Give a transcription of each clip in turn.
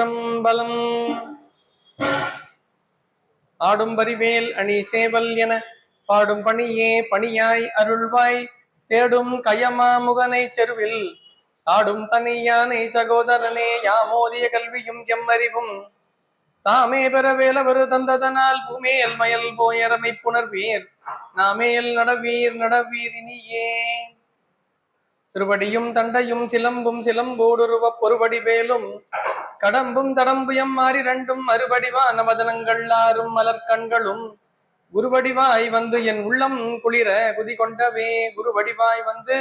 பலம் ஆடும் பரிவேல் அணி சேவல் என பாடும் பணியே பணியாய் அருள்வாய் தேடும் கயமா முகனை செருவில் சாடும் தனியானை சகோதரனே யாமோதிய கல்வியும் எம்மறிவும் தாமே பெறவேலவரு தந்ததனால் பூமேல் மயல் போயரமை புணர்வீர் நாமேல் நடவீர் நடவீர் இனியே. திருவடியும் தண்டையும் சிலம்பும் சிலம்போடுருவ பொறுபடி வேலும் கடம்பும் தடம்புயம் மாறி ரெண்டும் மறுபடிவான மதனங்கள் ஆறும் மலர்கண்களும் குருவடிவாய் வந்து என் உள்ளம் குளிர குதி கொண்டவே குருவடிவாய் வந்து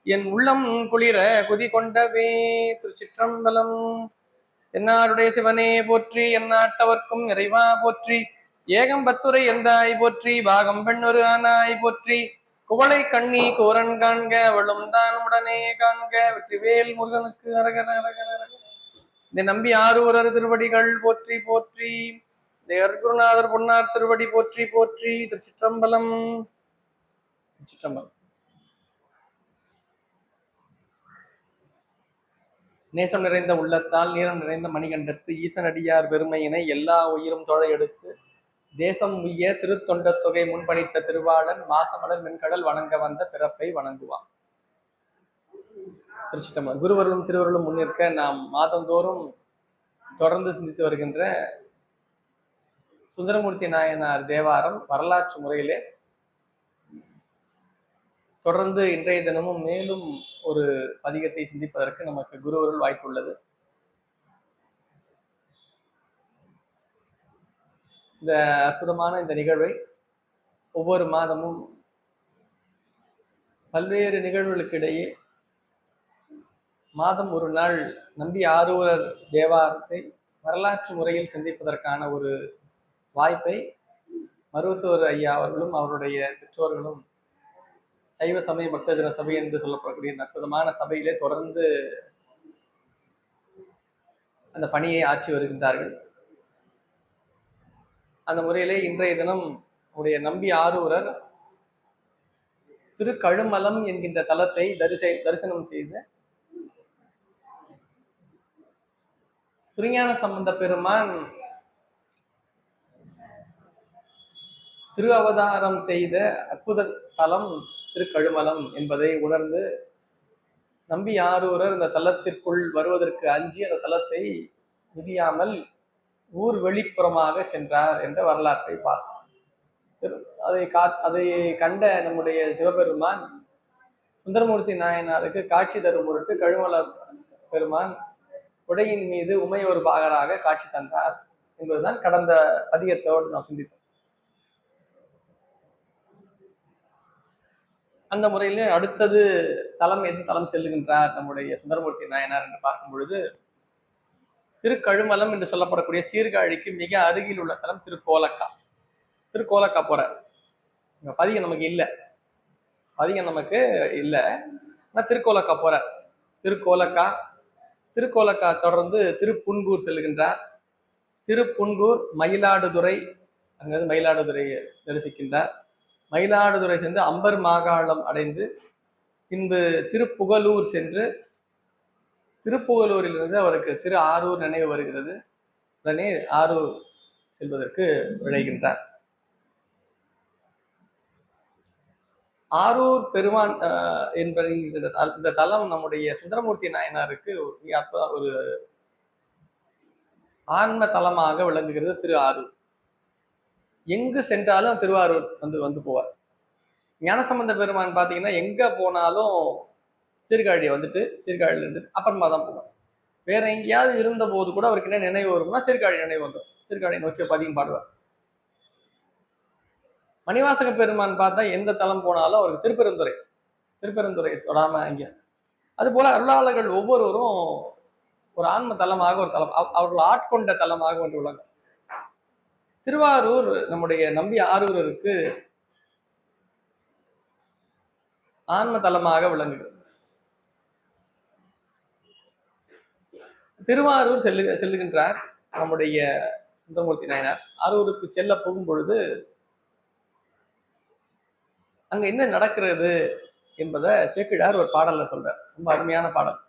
என் உள்ளம் குளிர குதி கொண்டவே. திருச்சிற்றம்பலம். என்னாருடைய சிவனே போற்றி, எந்நாட்டவர்க்கும் இறைவா போற்றி, ஏகம் பத்துரை எந்தாய் போற்றி, பாகம் பெண்ணொரு ஆனாய் போற்றி, குவளை கண்ணி கோரன் காண்க அவளும் தான் உடனே காண்க. வெற்றிவேல் முருகனுக்கு அரகர அரகர அரக. இந்த நம்பி ஆரூரர் திருவடிகள் போற்றி போற்றி, குருநாதர் பொன்னார் திருவடி போற்றி போற்றி. திருச்சிற்றம்பலம். திருச்சிற்றம்பலம். நேசம் நிறைந்த உள்ளத்தால் நீரம் நிறைந்த மணிகண்டத்து ஈசனடியார் பெருமையினை எல்லா உயிரும் தொழ எடுத்து தேசம் உய்ய திருத்தொண்ட தொகை முன்பணித்த திருவாளன் மாசமலர் மென்கடல் வணங்க வந்த பிறப்பை வணங்குவான். திருச்சிற்றம்பலம். குருவர்களும் திருவருளும் முன்னிற்க நாம் மாதந்தோறும் தொடர்ந்து சிந்தித்து வருகின்ற சுந்தரமூர்த்தி நாயனார் தேவாரம் வரலாற்று முறையிலே தொடர்ந்து இன்றைய தினமும் மேலும் ஒரு பதிகத்தை சிந்திப்பதற்கு நமக்கு குருவருள் வாய்ப்புள்ளது. இந்த அற்புதமான இந்த நிகழ்வை ஒவ்வொரு மாதமும் பல்வேறு நிகழ்வுகளுக்கு இடையே மாதம் ஒரு நாள் நம்பி ஆரூரர் தேவாரத்தை வரலாற்று முறையில் சிந்திப்பதற்கான ஒரு வாய்ப்பை மருவத்தூர் ஐயா அவர்களும் அவருடைய பெற்றோர்களும் சைவ சமய பக்தஜன சபை என்று சொல்லப்படக்கூடிய இந்த அற்புதமான சபையிலே தொடர்ந்து அந்த பணியை ஆற்றி வருகின்றார்கள். அந்த முறையிலே இன்றைய தினம் உடைய நம்பி ஆரூரர் திருக்கழுமலம் என்கின்ற தலத்தை தரிசனம் செய்து திருஞான சம்பந்த பெருமான் திரு அவதாரம் செய்த அற்புத தலம் திருக்கழுமலம் என்பதை உணர்ந்து நம்பி ஆரூரர் இந்த தலத்திற்குள் வருவதற்கு அஞ்சி அந்த தலத்தை மிதியாமல் ஊர் வெளிப்புறமாக சென்றார் என்ற வரலாற்றை பார்த்தோம். அதை கண்ட நம்முடைய சிவபெருமான் சுந்தரமூர்த்தி நாயனாருக்கு காட்சி தரும் பொருட்டு கழுமல பெருமான் உடையின் மீது உமையொரு பாகராக காட்சி தந்தார் என்பதுதான் கடந்த பதிகத்தோடு நாம் சிந்தித்தோம். அந்த முறையில அடுத்தது தலம் எந்த தலம் செல்லுகின்றார் நம்முடைய சுந்தரமூர்த்தி நாயனார் என்று பார்க்கும் பொழுது திருக்கழுமலம் என்று சொல்லப்படக்கூடிய சீர்காழிக்கு மிக அருகில் உள்ள தலம் திருக்கோலக்கா. திருக்கோலக்கா போற பதிகம் நமக்கு இல்லை, பதிகம் நமக்கு இல்லை. ஆனால் திருக்கோலக்கா போற திருக்கோலக்கா தொடர்ந்து திருப்புன்கூர் செல்லுகின்றார். திருப்புன்கூர் மயிலாடுதுறை, அங்கிருந்து மயிலாடுதுறையை தரிசிக்கின்றார். மயிலாடுதுறை சென்று அம்பர் மாகாளம் அடைந்து பின்பு திருப்புகலூர் சென்று திருப்புகலூரிலிருந்து அவருக்கு திரு ஆரூர் நினைவு வருகிறது. உடனே ஆரூர் செல்வதற்கு விழைகின்றார். ஆரூர் பெருமான் என்பது இந்த தலம் நம்முடைய சுந்தரமூர்த்தி நாயனாருக்கு ஒரு ஆன்ம தலமாக விளங்குகிறது. திரு ஆரூர் எங்கு சென்றாலும் திருவாரூர் வந்து போவார். ஞானசம்பந்த பெருமான் பார்த்தீங்கன்னா எங்க போனாலும் சீர்காழியை வந்துட்டு சீர்காழியில் இருந்துட்டு அப்புறமா தான் போவார். வேற எங்கேயாவது இருந்த போது கூட அவருக்கு என்ன நினைவு வரும்னா சீர்காழி நினைவு வந்துடும். சீர்காழியை நோக்கிய பதியம் பாடுவார். மணிவாசக பெருமான் பார்த்தா எந்த தலம் போனாலும் அவருக்கு திருப்பெருந்துறை தொடாம இங்க. அது போல அருளாளர்கள் ஒவ்வொருவரும் ஒரு ஆன்ம தலமாக ஒரு தலம், அவர்கள் ஆட்கொண்ட தலமாக ஒன்று உள்ளாங்க. திருவாரூர் நம்முடைய நம்பி ஆரூரருக்கு ஆன்ம தலமாக விளங்குகிறது. திருவாரூர் செல்லுகின்றார் நம்முடைய சுந்தரமூர்த்தி நாயனார். ஆரூருக்கு செல்ல போகும் பொழுது அங்க என்ன நடக்கிறது என்பதை சேக்கிழார் ஒரு பாடல்ல சொல்றார். ரொம்ப அருமையான பாடல்.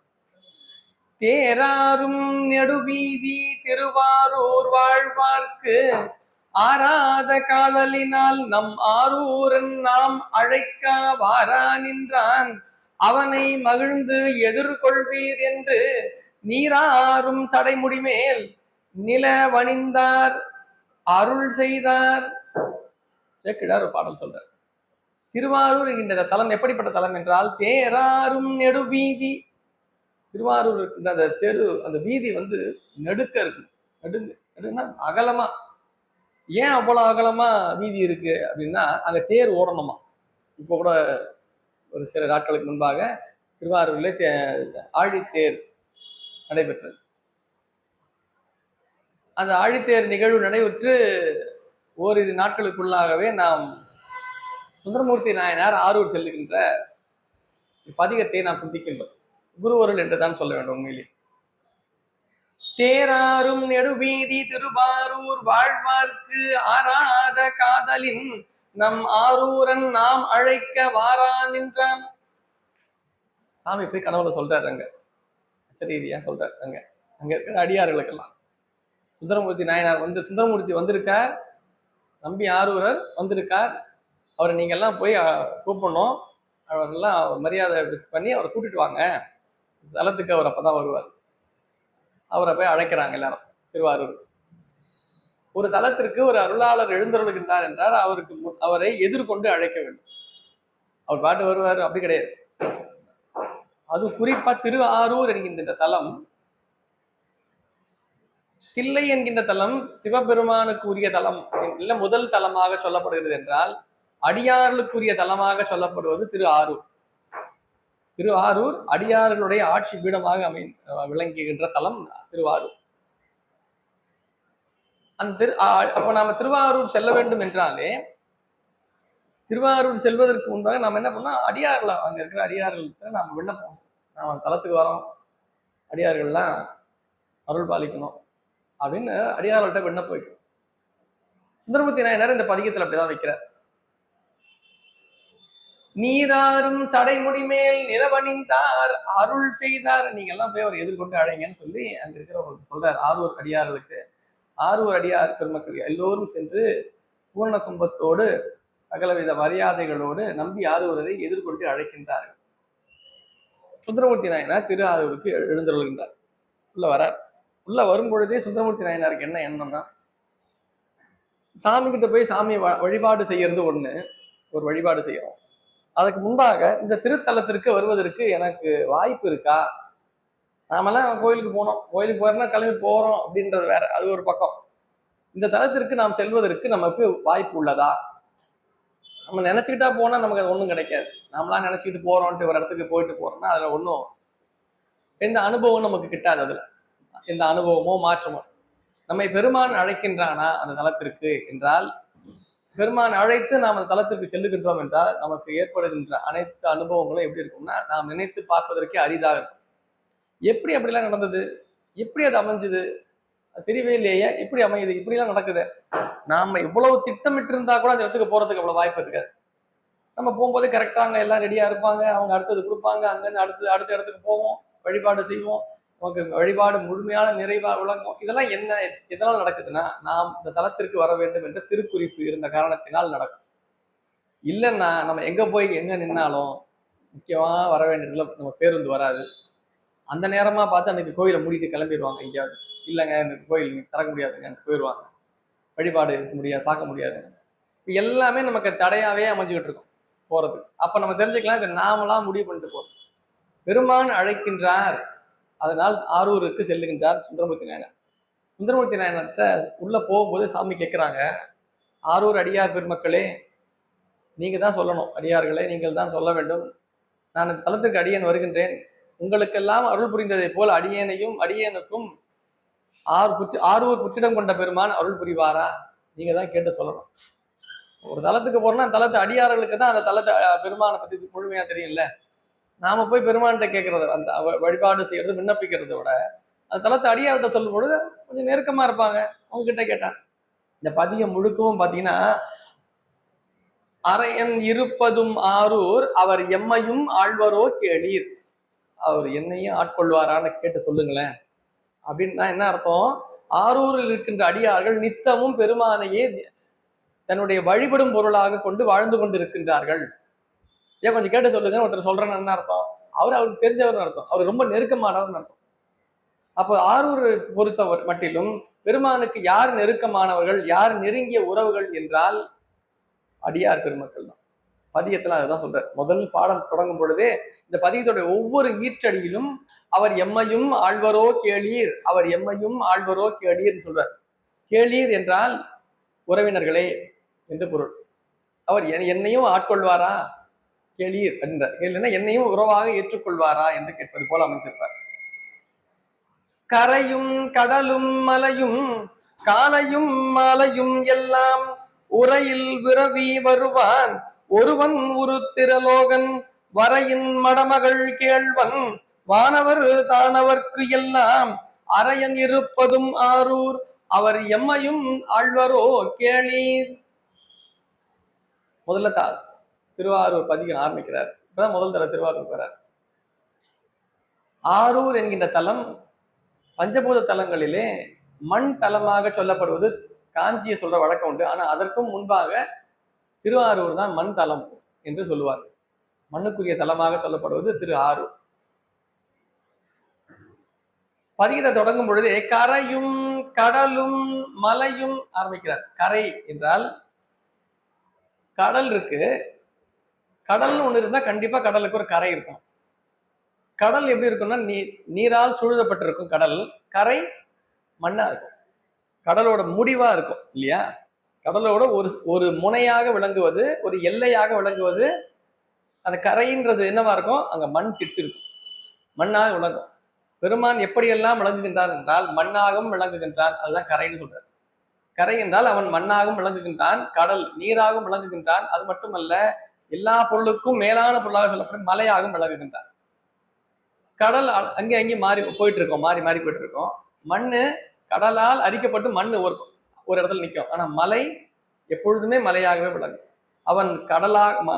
தேராரும் நெடுவீதி திருவாரூர் வாழ்வார்க்கு ஆராத காதலினால் நம் ஆரூரன் நாம் அழைக்க வாரா நின்றான் அவனை மகிழ்ந்து எதிர்கொள்வீர் என்று நீராறும் சடைமுடிமேல் நிலவணிந்தார் அருள் செய்தார். சேக்கிழார் ஒரு பாடல் சொல்றார். திருவாரூர் என்கின்ற தலம் எப்படிப்பட்ட தலம் என்றால், தேராரும் நெடுவீதி. திருவாரூர் இருக்கின்ற அந்த தெரு, அந்த வீதி நெடுக்க இருக்கு. நெடுன்னா அகலமா. ஏன் அவ்வளவு அகலமா வீதி இருக்கு அப்படின்னா, அங்க தேர் ஓடணுமா. இப்போ கூட ஒரு சில நாட்களுக்கு முன்பாக திருவாரூர்ல ஆழித்தேர் நடைபெற்றது. அந்த ஆழித்தேர் நிகழ்வு நடைபெற்று ஓரிரு நாட்களுக்குள்ளாகவே நாம் சுந்தரமூர்த்தி நாயனார் ஆரூர் செல்லுகின்ற பதிகத்தை நாம் சிந்திக்கின்றோம். குருவருள் என்றுதான் சொல்ல வேண்டும். உண்மையிலே தேராரும் நெடுவீதி திருவாரூர் வாழ்வார்க்கு ஆராத காதலின் நம் ஆரூரன் நாம் அழைக்க வாரா நின்றான். சாமி போய் கனவுல சொல்றாரு. அங்க சரியா சொல்றாரு. அங்க இருக்கிற அடியார்களுக்கெல்லாம் சுந்தரமூர்த்தி நாயனார் சுந்தரமூர்த்தி வந்திருக்கார், நம்பி ஆரூரர் வந்திருக்கார், அவரை நீங்க எல்லாம் போய் கூப்பிடணும், அவரெல்லாம் மரியாதை பண்ணி அவரை கூட்டிட்டு வாங்க தலத்துக்கு. அவர் அப்பதான் வருவார். அவரை போய் அழைக்கிறாங்க எல்லாரும். திருவாரூர் ஒரு தலத்திற்கு ஒரு அருளாளர் எழுந்தருளுகின்றார் என்றால் அவரை எதிர்கொண்டு அழைக்க வேண்டும். அவர் பாட்டு வருவார் அப்படி கிடையாது. அது குறிப்பா திருவாரூர் என்கின்ற தலம், தில்லை என்கின்ற தலம் சிவபெருமானுக்கு உரிய தலம் இல்ல முதல் தலமாக சொல்லப்படுகிறது என்றால், அடியார்களுக்குரிய தலமாக சொல்லப்படுவது திரு ஆரூர். திரு ஆரூர் அடியார்களுடைய ஆட்சி பீடமாக விளங்குகின்ற தலம் திருவாரூர். அப்ப நாம திருவாரூர் செல்ல வேண்டும் என்றாலே, திருவாரூர் செல்வதற்கு முன்பாக நாம் என்ன பண்ணோம், அடியார்கள் அங்க இருக்கிற அடியார்களுக்கு நாம் விண்ணப்பம், நாம் தலத்துக்கு வரோம், அடியார்கள்லாம் அருள் பாலிக்கணும் அப்படின்னு அடியார்கள்ட்ட விண்ணப்பம் வைக்கணும். சுந்தரமூர்த்தி நாயனார் இந்த பதிகத்தில் அப்படிதான் வைக்கிறார். நீராறும் சடைமுடி மேல் நிலவணிந்தார் அருள் செய்தார். நீங்க எல்லாம் போய் அவர் எதிர்கொண்டு அழைங்கன்னு சொல்லி அங்க இருக்கிறவங்களுக்கு சொல்றார். ஆரூர் அடியார்களுக்கு, ஆரூர் அடியார் பெருமக்கள் எல்லோரும் சென்று பூர்ண கும்பத்தோடு சகலவித மரியாதைகளோடு நம்பி ஆரூரரை எதிர்கொண்டு அழைக்கின்றார்கள். சுந்தரமூர்த்தி நாயனார் திரு ஆரூருக்கு எழுந்தருள்கின்றார். உள்ள வரார். உள்ள வரும் பொழுதே சுந்தரமூர்த்தி நாயனாருக்கு என்ன எண்ணம்னா, சாமி கிட்ட போய் சாமியை வழிபாடு செய்யறது ஒண்ணு, ஒரு வழிபாடு செய்யறோம். அதுக்கு முன்பாக இந்த திருத்தலத்திற்கு வருவதற்கு எனக்கு வாய்ப்பு இருக்கா? நாமெல்லாம் கோயிலுக்கு போனோம், கோயிலுக்கு போறோம்னா கிளம்பி போறோம் அப்படின்றது வேற, அது ஒரு பக்கம். இந்த தலத்திற்கு நாம் செல்வதற்கு நமக்கு வாய்ப்பு உள்ளதா? நம்ம நினைச்சுக்கிட்டா போனா நமக்கு அது ஒன்றும் கிடைக்காது. நம்மளாம் நினைச்சுக்கிட்டு போறோம்ட்டு ஒரு இடத்துக்கு போயிட்டு போறோம்னா அதுல ஒன்றும் எந்த அனுபவம் நமக்கு கிட்டாது. அதுல எந்த அனுபவமோ மாற்றமோ. நம்மை பெருமான் அழைக்கின்றானா அந்த தலத்திற்கு என்றால், பெருமான் அழைத்து நாம் அந்த தலத்திற்கு செல்லுகின்றோம் என்றால் நமக்கு ஏற்படுகின்ற அனைத்து அனுபவங்களும் எப்படி இருக்கும்னா, நாம் நினைத்து பார்ப்பதற்கே அரிதாக இருக்கும். எப்படி அப்படிலாம் நடந்தது, எப்படி அது அமைஞ்சது தெரியவே இல்லையே, எப்படி அமையுது, இப்படிலாம் நடக்குது. நாம இவ்வளவு திட்டமிட்டு இருந்தா கூட அந்த இடத்துக்கு போறதுக்கு அவ்வளவு வாய்ப்பு இருக்காது. நம்ம போகும்போது கரெக்டா அங்க எல்லாம் ரெடியா இருப்பாங்க, அவங்க அடுத்தது கொடுப்பாங்க, அங்கிருந்து அடுத்த இடத்துக்கு போவோம், வழிபாடு செய்வோம், நமக்கு வழிபாடு முழுமையான நிறைவா விளங்கும். இதெல்லாம் என்ன எதனால் நடக்குதுன்னா, நாம் இந்த தலத்திற்கு வர வேண்டும் என்ற திருக்குறிப்பு இருந்த காரணத்தினால் நடக்கும். இல்லைன்னா நம்ம எங்க போய் எங்க நின்னாலும் முக்கியமா வர வேண்டியதுல நம்ம பேருந்து வராது. அந்த நேரமா பார்த்து அன்னைக்கு கோயிலை மூடிட்டு கிளம்பிடுவாங்க. எங்கேயாவது இல்லைங்க இந்த கோயில் திறக்க முடியாதுங்க போயிடுவாங்க, வழிபாடு முடியாது, பார்க்க முடியாது. எல்லாமே நமக்கு தடையாவே அமைஞ்சுக்கிட்டு இருக்கும் போறது. அப்ப நம்ம தெரிஞ்சுக்கலாம், இதை நாமெல்லாம் முடிவு பண்ணிட்டு போறோம். பெருமான் அழைக்கின்றார், அதனால் ஆரூருக்கு செல்லுகின்றார் சுந்தரமூர்த்தி நாயனார். சுந்தரமூர்த்தி நாயனார்கிட்ட உள்ள போகும்போது சாமி கேட்கிறாங்க, ஆரூர் அடியார் பெருமக்களே, நீங்க தான் சொல்லணும், அடியார்களே நீங்கள் தான் சொல்ல வேண்டும். நான் தலத்துக்கு அடியேன் வருகின்றேன், உங்களுக்கெல்லாம் அருள் புரிந்ததை போல் அடியேனுக்கும் ஆரூர் புற்றிடம் கொண்ட பெருமான் அருள் புரிவாரா? நீங்க தான் கேட்டு சொல்லணும். ஒரு தலத்துக்கு போறோம்னா தலத்து அடியார்களுக்கு தான் அந்த தலத்தை பெருமானை பத்தி முழுமையா தெரியும்ல. நாம போய் பெருமான்கிட்ட கேட்கறது, அந்த வழிபாடு செய்யறது, விண்ணப்பிக்கிறத விட அந்த தலத்தை அடியார்கிட்ட சொல்லும் பொழுது கொஞ்சம் நெருக்கமா இருப்பாங்க. அவங்க கிட்ட கேட்டா இந்த பதியம் முழுக்கவும் பாத்தீங்கன்னா, அரையன் இருப்பதும் ஆரூர் அவர் எம்மையும் ஆழ்வரோ கேளீர். அவர் என்னையும் ஆட்கொள்வாரான்னு கேட்டு சொல்லுங்களேன் அப்படின்னா என்ன அர்த்தம்? ஆரூரில் இருக்கின்ற அடியார்கள் நித்தமும் பெருமானையே தன்னுடைய வழிபடும் பொருளாக கொண்டு வாழ்ந்து கொண்டிருக்கின்றார்கள். ஏன் கொஞ்சம் கேட்டு சொல்லுங்க. ஒருத்தர் சொல்றேன்னு என்ன அர்த்தம்? அவருக்கு தெரிஞ்சவர்னு அர்த்தம். அவர் ரொம்ப நெருக்கமானவர்னு அர்த்தம். அப்போ ஆரூர் பொறுத்தவர் மட்டிலும் பெருமானுக்கு யார் நெருக்கமானவர்கள், யார் நெருங்கிய உறவுகள் என்றால் அடியார் பெருமக்கள் தான். பதியத்துல அதுதான் சொல்றார். முதல் பாடம் தொடங்கும் பொழுதே இந்த பதியத்துடைய ஒவ்வொரு ஈற்றடியிலும் அவர் எம்மையும் ஆழ்வரோ கேளீர், அவர் எம்மையும் ஆழ்வரோ கேளீர் சொல்றார். கேளீர் என்றால் உறவினர்களே என்று பொருள். அவர் என்னையும் ஆட்கொள்வாரா கேளீர் என்றார். கேள்வினா என்னையும் உறவாக ஏற்றுக்கொள்வாரா என்று கேட்பது போல அமைச்சிருப்பார். கரையும் கடலும் மலையும் காலையும் மாலையும் எல்லாம் உரையில் விரவி வருவான் ஒருவன் உரு திரலோகன் வரையின் மடமகள் கேள்வன் வானவர் தானவர்க்கு எல்லாம் அரையன் இருப்பதும் ஆரூர் அவர் எம்மையும் ஆழ்வரோ கேளீர். முதல்ல திருவாரூர் பதிகம் ஆரம்பிக்கிறார். இப்பதான் முதல் தர திருவாரூர் வரார். ஆரூர் என்கின்ற தலம் பஞ்சபூத தலங்களிலே மண் தலமாக சொல்லப்படுவது காஞ்சியை சொல்ற வழக்கம் உண்டு. ஆனா அதற்கும் முன்பாக திருவாரூர் தான் மண் தலம் என்று சொல்லுவார். மண்ணுக்குரிய தலமாக சொல்லப்படுவது திரு ஆரூர். பதிகத்தை தொடங்கும் பொழுதே கரையும் கடலும் மலையும் ஆரம்பிக்கிறார். கரை என்றால் கடல் இருக்கு. கடல்னு ஒண்ணு இருந்தா கண்டிப்பா கடலுக்கு ஒரு கரை இருக்கும். கடல் எப்படி இருக்கும்னா நீரால் சூழப்பட்டிருக்கும் கடல். கரை மண்ணா இருக்கும். கடலோட முடிவா இருக்கும் இல்லையா? கடலோட ஒரு முனையாக விளங்குவது, ஒரு எல்லையாக விளங்குவது அந்த கரைன்றது என்னவா இருக்கும்? அங்க மண் திட்டு இருக்கும். மண்ணாக விளங்கும். பெருமான் எப்படியெல்லாம் விளங்குகின்றான் என்றால் மண்ணாகவும் விளங்குகின்றான். அதுதான் கரைன்னு சொல்றார். கரை என்றால் அவன் மண்ணாகவும் விளங்குகின்றான், கடல் நீராகவும் விளங்குகின்றான். அது மட்டுமல்ல, எல்லா பொருளுக்கும் மேலான பொருளாக சொல்லப்படும் மலையாகவும் விளங்குகின்றான். கடல் அங்கே அங்கேயும் மாறி போயிட்டு இருக்கோம், மாறி மாறி போயிட்டு இருக்கோம். மண்ணு கடலால் அரிக்கப்பட்டு மண் ஒரு இடத்துல நிற்கும். ஆனா மலை எப்பொழுதுமே மலையாகவே விளங்கும். அவன்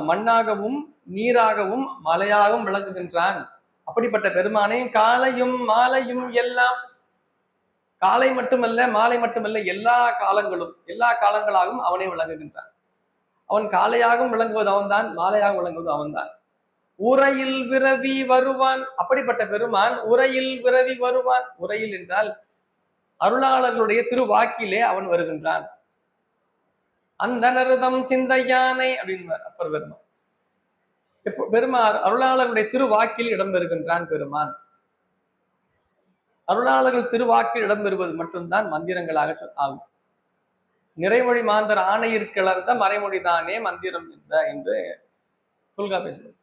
மண்ணாகவும் நீராகவும் மலையாகவும் விளங்குகின்றான். அப்படிப்பட்ட பெருமானையும் காலையும் மாலையும் எல்லாம், காலை மட்டுமல்ல மாலை மட்டுமல்ல எல்லா காலங்களாகவும் அவனே விளங்குகின்றான். அவன் காலையாகவும் விளங்குவது அவன்தான், மாலையாக விளங்குவது அவன்தான். உரையில் விரவி வருவான். அப்படிப்பட்ட பெருமான் உரையில் விரவி வருவான். உரையில் என்றால் அருளாளர்களுடைய திருவாக்கிலே அவன் வருகின்றான். அந்த நருதம் சிந்தையானை அப்படின்னு அப்பர் பெருமான். பெருமான் அருளாளர்களுடைய திருவாக்கில் இடம்பெறுகின்றான் பெருமான். அருளாளர்கள் திருவாக்கில் இடம்பெறுவது மட்டும்தான் மந்திரங்களாக ஆகும். நிறைமொழி மாந்தர் ஆணையிற் கிளர்ந்த மறைமொழிதானே மந்திரம் என்று தொல்காப்பியர்.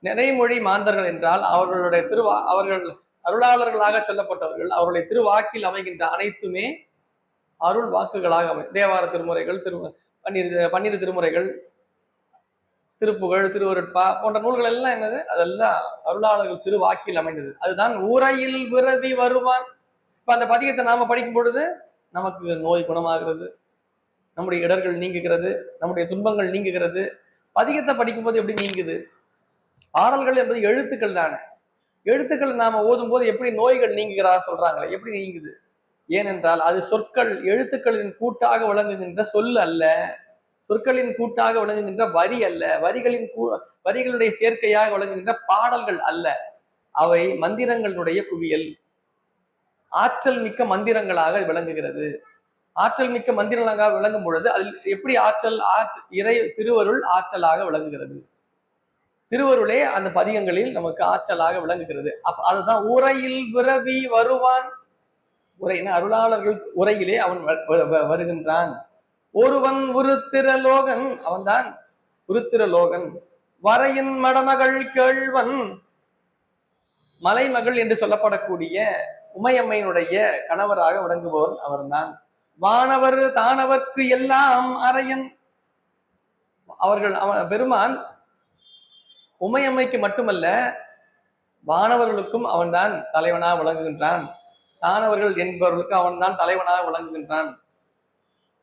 நிறைமொழி மாந்தர்கள் என்றால் அவர்கள் அருளாளர்களாக சொல்லப்பட்டவர்கள். அவருடைய திருவாக்கில் அமைகின்ற அனைத்துமே அருள் வாக்குகளாக தேவார திருமுறைகள், பன்னிரு திருமுறைகள், திருப்புகழ், திருவருட்பா போன்ற நூல்கள் எல்லாம் என்னது? அதெல்லாம் அருளாளர்கள் திருவாக்கில் அமைந்தது. அதுதான் உரையில் விரவி வருவான். இப்ப அந்த பதிகத்தை நாம படிக்கும் பொழுது நமக்கு நோய் குணமாகிறது, நம்முடைய இடர்கள் நீங்குகிறது, நம்முடைய துன்பங்கள் நீங்குகிறது. பதிகத்தை படிக்கும் போது எப்படி நீங்குது? பாடல்கள் என்பது எழுத்துக்கள் தானே. எழுத்துக்கள் நாம ஓதும் போது எப்படி நோய்கள் நீங்குகிறா சொல்றாங்களே, எப்படி நீங்குது? ஏனென்றால் அது சொற்கள், எழுத்துக்களின் கூட்டாக விளங்குகின்ற சொல் அல்ல, சொற்களின் கூட்டாக விளங்குகின்ற வரி அல்ல, வரிகளுடைய சேர்க்கையாக விளங்குகின்ற பாடல்கள் அல்ல. அவை மந்திரங்களுடைய குவியல், ஆற்றல் மிக்க மந்திரங்களாக விளங்குகிறது. ஆற்றல் மிக்க மந்திரங்களாக விளங்கும் பொழுது அதில் எப்படி இறை திருவருள் ஆற்றலாக விளங்குகிறது. திருவருளே அந்த பதிகங்களில் நமக்கு ஆற்றலாக விளங்குகிறது. அதுதான் உரையில் விரவி வருவான். உரைனா அருளாளர்கள் உரையிலே அவன் வருகின்றான். ஒருவன் உருத்திரலோகன், அவன்தான் உருத்திரலோகன். வரையின் மடமகள் கேள்வன், மலைமகள் என்று சொல்லப்படக்கூடிய உமையம்மையினுடைய கணவராக விளங்குபவன் அவர்தான். வானவர் தானவர்க்கு எல்லாம் அரையன். பெருமான் உமையம்மைக்கு மட்டுமல்ல வானவர்களுக்கும் அவன்தான் தலைவனாக விளங்குகின்றான். தானவர்கள் என்பவர்களுக்கு அவன்தான் தலைவனாக விளங்குகின்றான்.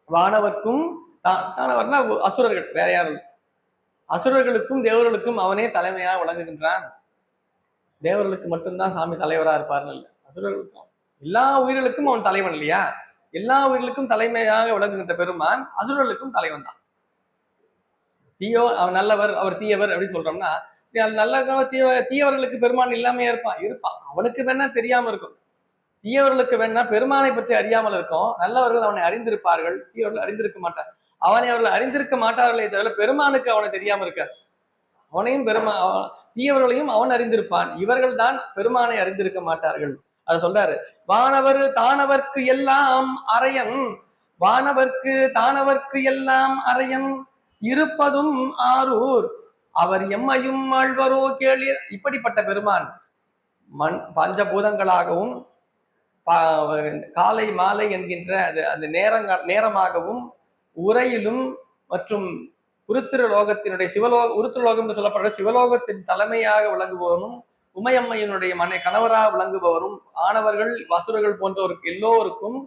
வானவர்க்கும் தானவர்னா அசுரர்கள், வேற யாரும். அசுரர்களுக்கும் தேவர்களுக்கும் அவனே தலைமையாக விளங்குகின்றான். தேவர்களுக்கு மட்டும்தான் சாமி தலைவரா இருப்பார்னு இல்லை, அசுரர்களுக்கும் எல்லா உயிர்களுக்கும் அவன் தலைவன் இல்லையா? எல்லா உயிர்களுக்கும் தலைமையாக விளங்குகின்ற பெருமான் அசுரர்களுக்கும் தலைவன் தான். அவன் நல்லவர், அவர் தீயவர் அப்படின்னு சொல்றோம்னா, நல்ல தீயவர்களுக்கு பெருமான் இல்லாமையா இருப்பான். அவனுக்கு வேணா தெரியாம இருக்கும். தீயவர்களுக்கு வேணா பெருமானை பற்றி அறியாமல் இருக்கும். நல்லவர்கள் அவனை அறிந்திருப்பார்கள், தீயவர்கள் அறிந்திருக்க மாட்டார். அவர்கள் அறிந்திருக்க மாட்டார்களே தவிர பெருமானுக்கு அவனை தெரியாம இருக்கார். அவனையும் தீயவர்களையும் அவன் அறிந்திருப்பான். இவர்கள் தான் பெருமானை அறிந்திருக்க மாட்டார்கள். அதை சொல்றாரு. வானவர் தானவர்க்கு எல்லாம் அரையன், வானவர்க்கு தானவர்க்கு எல்லாம் அரையன், இருப்பதும் ஆரூர், அவர் எம்மையும் ஆழ்வரோ கேளீர். இப்படிப்பட்ட பெருமான் பஞ்சபூதங்களாகவும் காலை மாலை என்கின்ற அந்த நேரமாகவும் உரையிலும் மற்றும் உருத்திரலோகத்தினுடைய உருத்திரலோகம் என்று சொல்லப்படுற சிவலோகத்தின் தலைமையாக விளங்குபவனும் உமையம்மையினுடைய கணவராக விளங்குபவரும் ஆனவர்கள் வசுரர்கள் போன்றவருக்கு எல்லோருக்கும்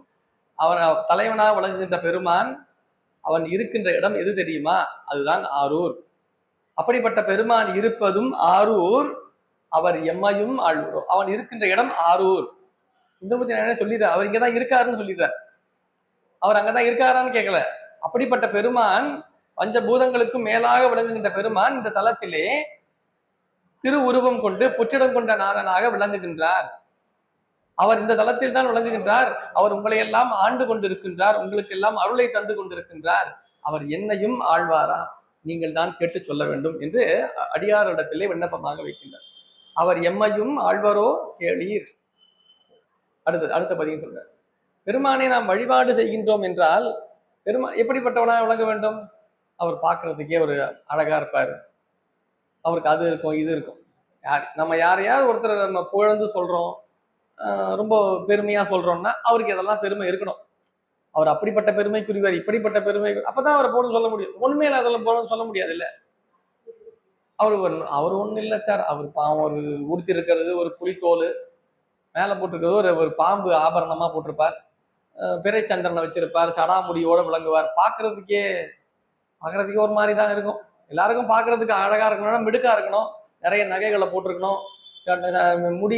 அவன் தலைவனாக விளங்குகின்ற பெருமான் அவன் இருக்கின்ற இடம் எது தெரியுமா? அதுதான் ஆரூர். அப்படிப்பட்ட பெருமான் இருப்பதும் ஆரூர், அவர் எம்மையும் ஆழ்வரோ. அவன் இருக்கின்ற இடம் ஆரூர். சுந்தரமூர்த்தி சொல்லிடுறார், அவர் இங்கதான் இருக்காருன்னு சொல்லிடுறார். அவர் அங்கதான் இருக்காரான்னு கேட்கல. அப்படிப்பட்ட பெருமான் பஞ்சபூதங்களுக்கும் மேலாக விளங்குகின்ற பெருமான் இந்த தலத்திலே திரு உருவம் கொண்டு புற்றிடம் கொண்ட நாதனாக விளங்குகின்றார். அவர் இந்த தலத்தில் தான் விளங்குகின்றார். அவர் உங்களை எல்லாம் ஆண்டு கொண்டிருக்கின்றார், உங்களுக்கு எல்லாம் அருளை தந்து கொண்டிருக்கின்றார். அவர் என்னையும் ஆழ்வாரா, நீங்கள் தான் கேட்டு சொல்ல வேண்டும் என்று அடியாரிடத்திலே விண்ணப்பமாக வைக்கின்றார். அவர் எம்மையும் ஆழ்வரோ கேளீர். அடுத்த பதிவு சொல்றார். பெருமானை நாம் வழிபாடு செய்கின்றோம் என்றால் எப்படிப்பட்டவனாக விளங்க வேண்டும்? அவர் பார்க்கறதுக்கே ஒரு அழகா இருப்பாரு. அவருக்கு அது இருக்கும், இது இருக்கும். நம்ம யாரையாவது ஒருத்தர் நம்ம புகழ்ந்து சொல்றோம், ரொம்ப பெருமையா சொல்றோம்னா அவருக்கு இதெல்லாம் பெருமை இருக்கணும். அவர் அப்படிப்பட்ட பெருமைக்குரியவர், இப்படிப்பட்ட பெருமை, அப்பதான் அவரை போகணும்னு சொல்ல முடியும். உண்மையில அதெல்லாம் போகணும்னு சொல்ல முடியாது இல்ல. அவர் ஒண்ணும் இல்லை சார். அவர் பாவம் ஒரு உடுத்தி இருக்கிறது ஒரு புலித்தோல், மேல போட்டிருக்கிறது ஒரு பாம்பு ஆபரணமா போட்டிருப்பார், பிறை சந்திரனை வச்சிருப்பார், சடாமுடியோட விளங்குவார். பார்க்கறதுக்கே ஒரு மாதிரி தான் இருக்கும். எல்லாருக்கும் பார்க்கறதுக்கு அழகா இருக்கணும்னா மிடுக்கா இருக்கணும், நிறைய நகைகளை போட்டிருக்கணும், முடி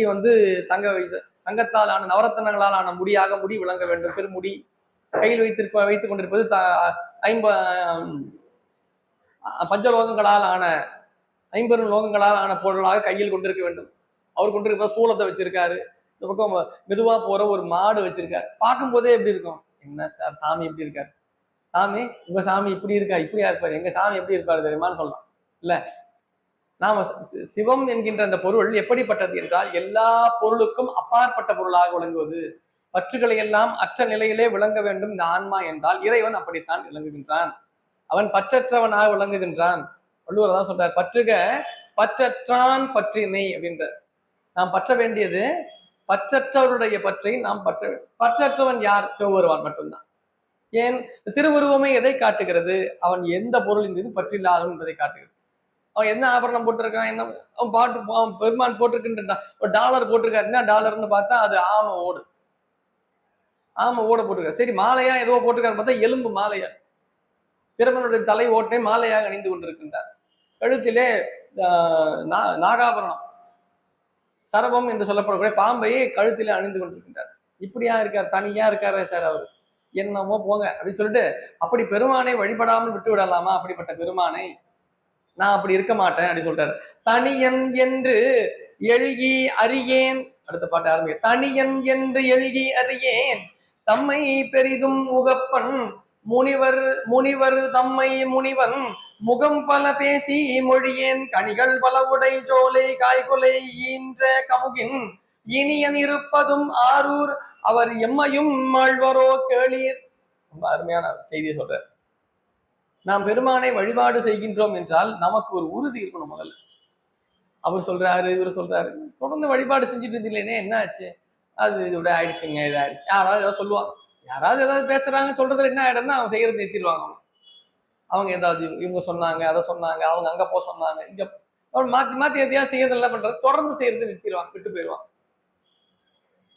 தங்கத்தால் ஆன நவரத்தனங்களால் ஆன முடி விளங்க வேண்டும், திருமுடி. கையில் வைத்துக் கொண்டிருப்பது பஞ்சலோகங்களால் ஆன 50 லோகங்களால் ஆன பொருளாக கையில் கொண்டிருக்க வேண்டும். அவர் கொண்டிருக்க சூலத்தை வச்சிருக்காரு. இந்த பக்கம் மெதுவா போற ஒரு மாடு வச்சிருக்காரு. பார்க்கும் போதே எப்படி இருக்கும், என்ன சார் சாமி எப்படி இருக்காரு, சாமி உங்க சாமி இப்படி இருக்கா, இப்படியா இருப்பாரு, எங்க சாமி எப்படி இருப்பாரு தெரியுமான்னு சொல்லலாம் இல்ல. நாம சிவம் என்கின்ற அந்த பொருள் எப்படிப்பட்டது என்றால் எல்லா பொருளுக்கும் அப்பாற்பட்ட பொருளாக விளங்குவது. பற்றுகளை எல்லாம் அற்ற நிலையிலே விளங்க வேண்டும் இந்த ஆன்மா என்றால் இறைவன் அப்படித்தான் விளங்குகின்றான். அவன் பற்றற்றவனாக விளங்குகின்றான். வள்ளுவர் தான் சொல்றார், பற்றுக பற்றற்றான் பற்றினை அப்படின்ற. நாம் பற்ற வேண்டியது பற்றற்றவருடைய பற்றை நாம் பற்றற்றவன் யார்? சிவபெருமான் மட்டும்தான். ஏன்? திருவுருவமே எதை காட்டுகிறது? அவன் எந்த பொருளின் மீது பற்றில்லாதவன் என்பதை காட்டுகிறது. அவன் என்ன ஆபரணம் போட்டிருக்கான், என்ன அவன் பெருமான் போட்டிருக்கின்ற ஒரு டாலர் போட்டிருக்காரு. என்ன டாலர்னு பார்த்தா அது ஆம ஓட போட்டிருக்காரு. சரி, மாலையா ஏதோ போட்டிருக்காரு பார்த்தா எலும்பு மாலையா. பிரமனுடைய தலை ஓட்டை மாலையாக அணிந்து கொண்டிருக்கின்றார். கழுத்திலே நாகாபரணம் சரபம் என்று சொல்லப்படக்கூடிய பாம்பையை கழுத்திலே அணிந்து கொண்டிருக்கின்றார். இப்படியா இருக்கார், தனியா இருக்காரு சார் அவர், என்னமோ போங்க அப்படின்னு சொல்லிட்டு அப்படி பெருமானை வழிபடாமல் விட்டு விடலாமா? அப்படிப்பட்ட பெருமானை நான் அப்படி இருக்க மாட்டேன் அப்படின்னு சொல்றாரு. தனியன் என்று எழுகி அறியேன். அடுத்த பாட்டு ஆரம்பிக்க. தனியன் என்று எழுகி அறியேன், தம்மை பெரிதும் உகப்பன் முனிவர் தம்மை முனிவன் முகம் பல பேசி மொழியேன், கனிகள் பல உடை ஜோலை காய்கொலை ஈன்ற கமுகின் இனியன் இருப்பதும் ஆரூர், அவர் எம்மையும் ஆழ்வரோ கேளீர். ரொம்ப அருமையான செய்தியை சொல்றார். நாம் பெருமானை வழிபாடு செய்கின்றோம் என்றால் நமக்கு ஒரு உறுதி இருக்கணும். முதல்ல அவர் சொல்றாரு, இவர் சொல்றாரு, தொடர்ந்து வழிபாடு செஞ்சுட்டு இருந்தீங்களே என்ன ஆச்சு, அது இதோட ஆயிடுச்சுங்க, இது ஆயிடுச்சு, யாராவது ஏதாவது சொல்லுவாங்க, யாராவது ஏதாவது பேசுறாங்க, சொல்றதுல என்ன ஆயிடும்னா அவங்க செய்யறது நிறுத்திடுவாங்க. அவங்க ஏதாவது இவங்க சொன்னாங்க, அதை சொன்னாங்க, அவங்க அங்க போக சொன்னாங்க, இங்க மாத்தி எதையாவது செய்யறது என்ன பண்றது, தொடர்ந்து செய்யறது நிறுத்திடுவாங்க, விட்டு போயிடுவாங்க.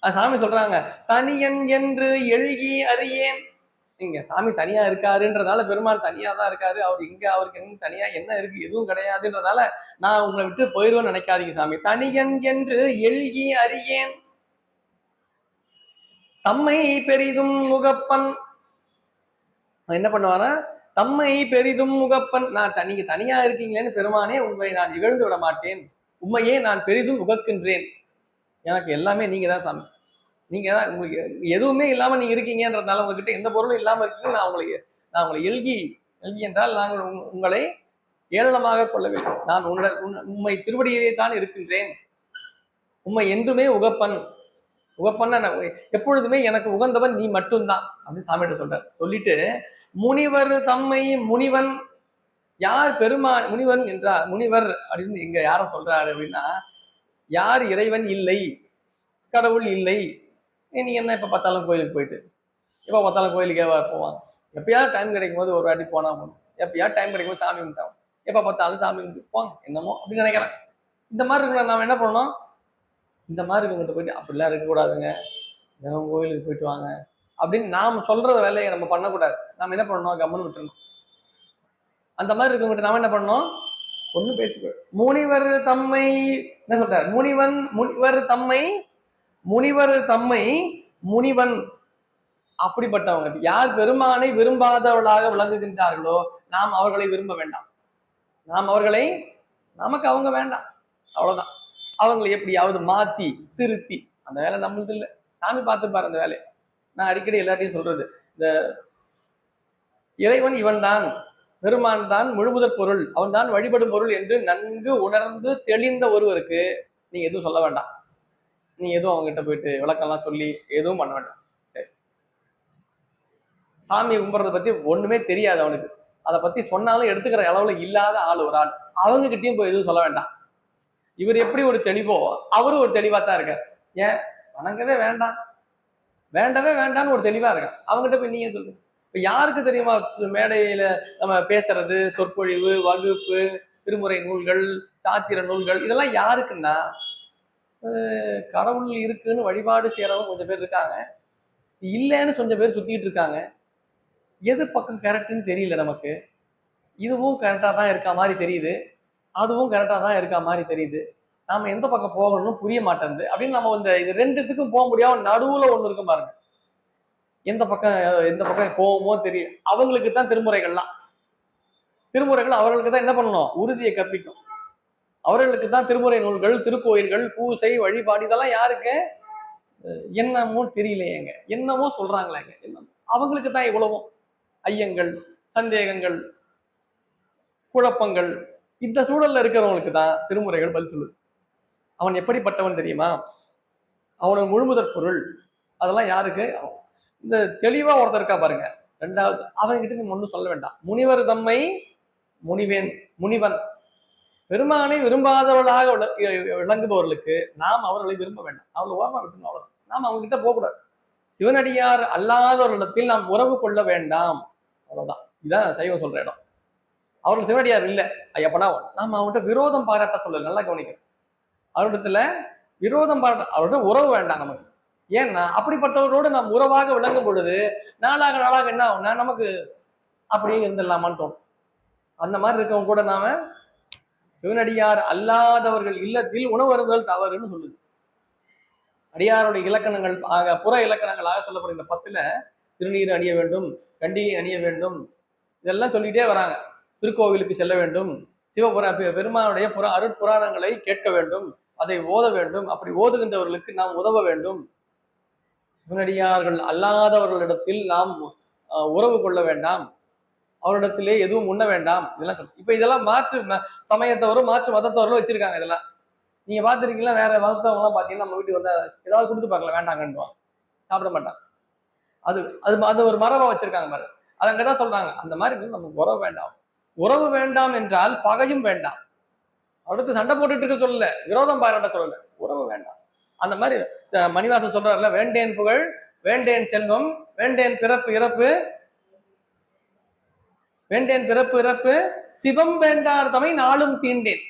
சாமி சொல்றாங்க, தனியன் என்று எழுகி அறியேன். இங்க சாமி தனியா இருக்காருன்றதால பெருமாள் தனியா தான் இருக்காரு, அவர் இங்க அவருக்கு என்ன தனியா என்ன இருக்கு, எதுவும் கிடையாதுன்றதால நான் உங்களை விட்டு போயிருவேன்னு நினைக்காதீங்க சாமி. தனியன் என்று எல்கி அறியேன் தம்மை பெரிதும் முகப்பன். என்ன பண்ணுவானா, தம்மை பெரிதும் முகப்பன், நான் நீங்க தனியா இருக்கீங்களேன்னு பெருமானே உங்களை நான் இகழ்ந்து விட மாட்டேன், உண்மையே நான் பெரிதும் உகக்கின்றேன், எனக்கு எல்லாமே நீங்க தான் சாமி, நீங்க தான், உங்களுக்கு எதுவுமே இல்லாம நீங்க இருக்கீங்கன்றதுனால, உங்ககிட்ட எந்த பொருளும் இல்லாம இருக்கீங்க, நான் உங்களை எல்கி என்றால் நாங்கள் உங்களை ஏளனமாக கொள்ளவில்லை, நான் உண்மை திருவடியிலே தான் இருக்கின்றேன், உண்மை என்றுமே உகப்பன், உகப்பன்னா எப்பொழுதுமே எனக்கு உகந்தவன் நீ மட்டும்தான் அப்படின்னு சாமிகிட்ட சொல்றார். சொல்லிட்டு முனிவர் தம்மை முனிவன், யார் பெருமான் முனிவன் என்றார், முனிவர் அப்படின்னு இங்க யார சொல்றாரு அப்படின்னா, யார் இறைவன் இல்லை, கடவுள் இல்லை, நீ என்ன எப்ப பார்த்தாலும் கோயிலுக்கு போயிட்டு எப்ப பார்த்தாலும் கோயிலுக்கே போவாங்க, எப்பயாவது டைம் கிடைக்கும் போது ஒரு வாட்டி போனா போகணும், எப்பயாவது டைம் கிடைக்கும் போது சாமி கும்பிட்டாங்க, எப்ப பார்த்தாலும் சாமி கும்பிட்டு போங்க என்னமோ அப்படின்னு நினைக்கிறேன். இந்த மாதிரி இருக்கிற நாம என்ன பண்ணணும், இந்த மாதிரி இருக்கவங்கிட்ட போயிட்டு அப்படிலாம் இருக்கக்கூடாதுங்க, தினம் கோயிலுக்கு போயிட்டு வாங்க அப்படின்னு நாம் சொல்ற வேலையை நம்ம பண்ணக்கூடாது. நம்ம என்ன பண்ணணும், கம்முன்னு விட்டுறணும். அந்த மாதிரி இருக்கவங்கிட்ட நாம என்ன பண்ணணும், ஒன்றும் பேசிக்கூடாது. முனிவர் தம்மை என்ன சொல்றாரு, முனிவர் தம்மை முனிவன், அப்படிப்பட்டவங்க யார் பெருமானை விரும்பாதவர்களாக விளங்குகின்றார்களோ நாம் அவர்களை விரும்ப வேண்டாம், நமக்கு அவங்க வேண்டாம், அவ்வளவுதான். அவங்களை எப்படியாவது மாத்தி திருத்தி, அந்த வேலை நம்மளுது இல்லை, சாமி பார்த்துப்பாரு அந்த வேலையை. நான் அடிக்கடி எல்லாத்தையும் சொல்றது, இந்த இறைவன் இவன் தான், பெருமான் தான் முழுமுதற் பொருள், அவன் தான் வழிபடும் பொருள் என்று நன்கு உணர்ந்து தெளிந்த ஒருவருக்கு நீங்க எதுவும் சொல்ல வேண்டாம், நீ எதுவும் அவங்ககிட்ட போயிட்டு விளக்கம்லாம் சொல்லி எதுவும் பண்ண வேண்டாம். சரி, சாமி கும்பிட்றத பத்தி ஒண்ணுமே தெரியாது அவனுக்கு, அதை பத்தி சொன்னாலும் எடுத்துக்கிற அளவுல இல்லாத ஆள் ஒரு ஆள், அவங்க கிட்டயும் போய் எதுவும் சொல்ல வேண்டாம். இவர் எப்படி ஒரு தெளிவோ அவரும் ஒரு தெளிவா தான் இருக்கார், ஏன் வணங்கவே வேண்டவே வேண்டாம்னு ஒரு தெளிவா இருக்கான், அவங்ககிட்ட போய் நீங்க சொல்லுங்க. இப்ப யாருக்கு தெரியுமா மேடையில நம்ம பேசுறது, சொற்பொழிவு, வகுப்பு, திருமுறை நூல்கள், சாத்திர நூல்கள், இதெல்லாம் யாருக்குன்னா கடவுள் இருக்குன்னு வழிபாடு செய்யறவங்க கொஞ்சம் பேர் இருக்காங்க, இல்லைன்னு கொஞ்சம் பேர் சுத்திட்டு இருக்காங்க. எது பக்கம் கரெக்டுன்னு தெரியல நமக்கு, இதுவும் கரெக்டா தான் இருக்க மாதிரி தெரியுது, அதுவும் கரெக்டா தான் இருக்க மாதிரி தெரியுது, நாம எந்த பக்கம் போகணும்னு புரிய மாட்டேங்குது அப்படின்னு நம்ம இது ரெண்டுத்துக்கும் போக முடியாம நடுவுல ஒண்ணு இருக்கும் பாருங்க, எந்த பக்கம் போவோமோ தெரியும். அவங்களுக்கு தான் திருமுறைகள் அவர்களுக்கு தான் என்ன பண்ணணும், உறுதியை கற்பிக்கும், அவர்களுக்கு தான் திருமுறை நூல்கள், திருக்கோயில்கள், பூசை, வழிபாடு, இதெல்லாம் யாருக்கு என்னமோ தெரியலையேங்க, என்னமோ சொல்றாங்களேங்க, என்ன அவங்களுக்கு தான் இவ்வளவும் ஐயங்கள், சந்தேகங்கள், குழப்பங்கள், இந்த சூழல்ல இருக்கிறவங்களுக்கு தான் திருமுறைகள் பதில் சொல்லுது. அவன் எப்படிப்பட்டவன் தெரியுமா, அவனுக்கு முழுமுதற் பொருள், அதெல்லாம் யாருக்கு, இந்த தெளிவா ஒருத்தர் இருக்கா பாருங்க. ரெண்டாவது, அவன்கிட்ட நீங்க ஒன்றும் சொல்ல வேண்டாம், முனிவர் தம்மை முனிவன், பெருமானை விரும்பாதவர்களாக விளங்குபவர்களுக்கு நாம் அவர்களை விரும்ப வேண்டாம், அவளை ஓரமா விட்டுணும், அவ்வளவு. நாம் அவங்க கிட்ட போகக்கூடாது. சிவனடியார் அல்லாதவர்களிடத்தில் நாம் உறவு கொள்ள வேண்டாம், அவ்வளவுதான். இதுதான் சைவம் சொல்ற இடம். அவர்கள் சிவனடியார் இல்லை ஐயப்பனா நாம அவங்ககிட்ட விரோதம் பாராட்ட சொல்லல, நல்லா கவனிக்கணும். அவரிடத்துல விரோதம் பாராட்ட, அவரோட உறவு வேண்டாம் நமக்கு. ஏன்னா அப்படிப்பட்டவரோடு நாம் உறவாக விளங்கும் பொழுது நாளாக என்ன ஆகும்னா நமக்கு அப்படியே இருந்துடலாமான்னு தோணும். அந்த மாதிரி இருக்கவங்க கூட நாம சிவனடியார் அல்லாதவர்கள் இல்லத்தில் உணவருந்தல் தவறுன்னு சொல்லுது. அடியாருடைய இலக்கணங்கள் புற இலக்கணங்களாக சொல்லப்படுகிற 10ல திருநீர் அணிய வேண்டும், கண்டிகை அணிய வேண்டும், இதெல்லாம் சொல்லிட்டே வராங்க. திருக்கோவிலுக்கு செல்ல வேண்டும், பெருமானுடைய அருட்புராணங்களை கேட்க வேண்டும், அதை ஓத வேண்டும், அப்படி ஓதுகின்றவர்களுக்கு நாம் உதவ வேண்டும், சிவனடியார்கள் அல்லாதவர்களிடத்தில் நாம் உறவு கொள்ள வேண்டாம், அவரிடத்திலே எதுவும் உண்ண வேண்டாம், இதெல்லாம் சொல்லு. இப்ப இதெல்லாம் மாற்று சமயத்தவரும் மாற்று மதத்தவர்களும் வச்சிருக்காங்க. இதெல்லாம் நீங்க பாத்துருக்கீங்களா, வேற மதத்தவங்கலாம் பாத்தீங்கன்னா நம்ம வீட்டுக்கு வந்தா ஏதாவது கொடுத்து பார்க்கல, வேண்டாங்கன்னுவாங்க, சாப்பிட மாட்டாங்க. அது ஒரு மரபா வச்சிருக்காங்க பாரு, அது அங்கதான் சொல்றாங்க. அந்த மாதிரி நமக்கு உறவு வேண்டாம் என்றால் பகையும் வேண்டாம், அடுத்து சண்டை போட்டுட்டு இருக்க சொல்லல, விரோதம் பாராட்ட சொல்லல, உறவு வேண்டாம். அந்த மாதிரி மணிவாசன் சொல்றாருல, வேண்டேன் புகழ், வேண்டேன் செல்வம், வேண்டேன் பிறப்பு இறப்பு, வேண்டேன் பிறப்பு இறப்பு, சிவம் வேண்டார் தமை நாளும் தீண்டேன்.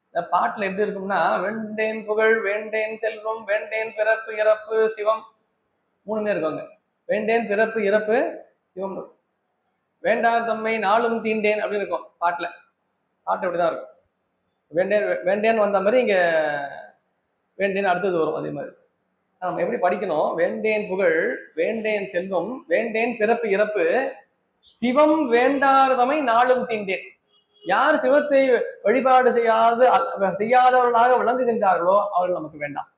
இந்த பாட்டுல எப்படி இருக்கும்னா, வேண்டேன் புகழ், வேண்டேன் செல்வம், வேண்டேன் பிறப்பு இறப்பு, சிவம், 3 இருக்குங்க. வேண்டேன் பிறப்பு இறப்பு சிவம் இருக்கும். வேண்டார் தம்மை நாளும் தீண்டேன் அப்படின்னு இருக்கும் பாட்டுல. பாட்டு அப்படிதான் இருக்கும். வேண்டேன் வேண்டேன்னு வந்த மாதிரி இங்க வேண்டேன் அடுத்தது வரும். அதே மாதிரி நம்ம எப்படி படிக்கணும்? வேண்டேன் புகழ், வேண்டேன் செல்வம், வேண்டேன் பிறப்பு இறப்பு, சிவம் வேண்டாதமை நாளும் தீண்டேன். யார் சிவத்தை வழிபாடு செய்யாதவர்களாக விளங்குகின்றார்களோ அவர்கள் நமக்கு வேண்டாம்,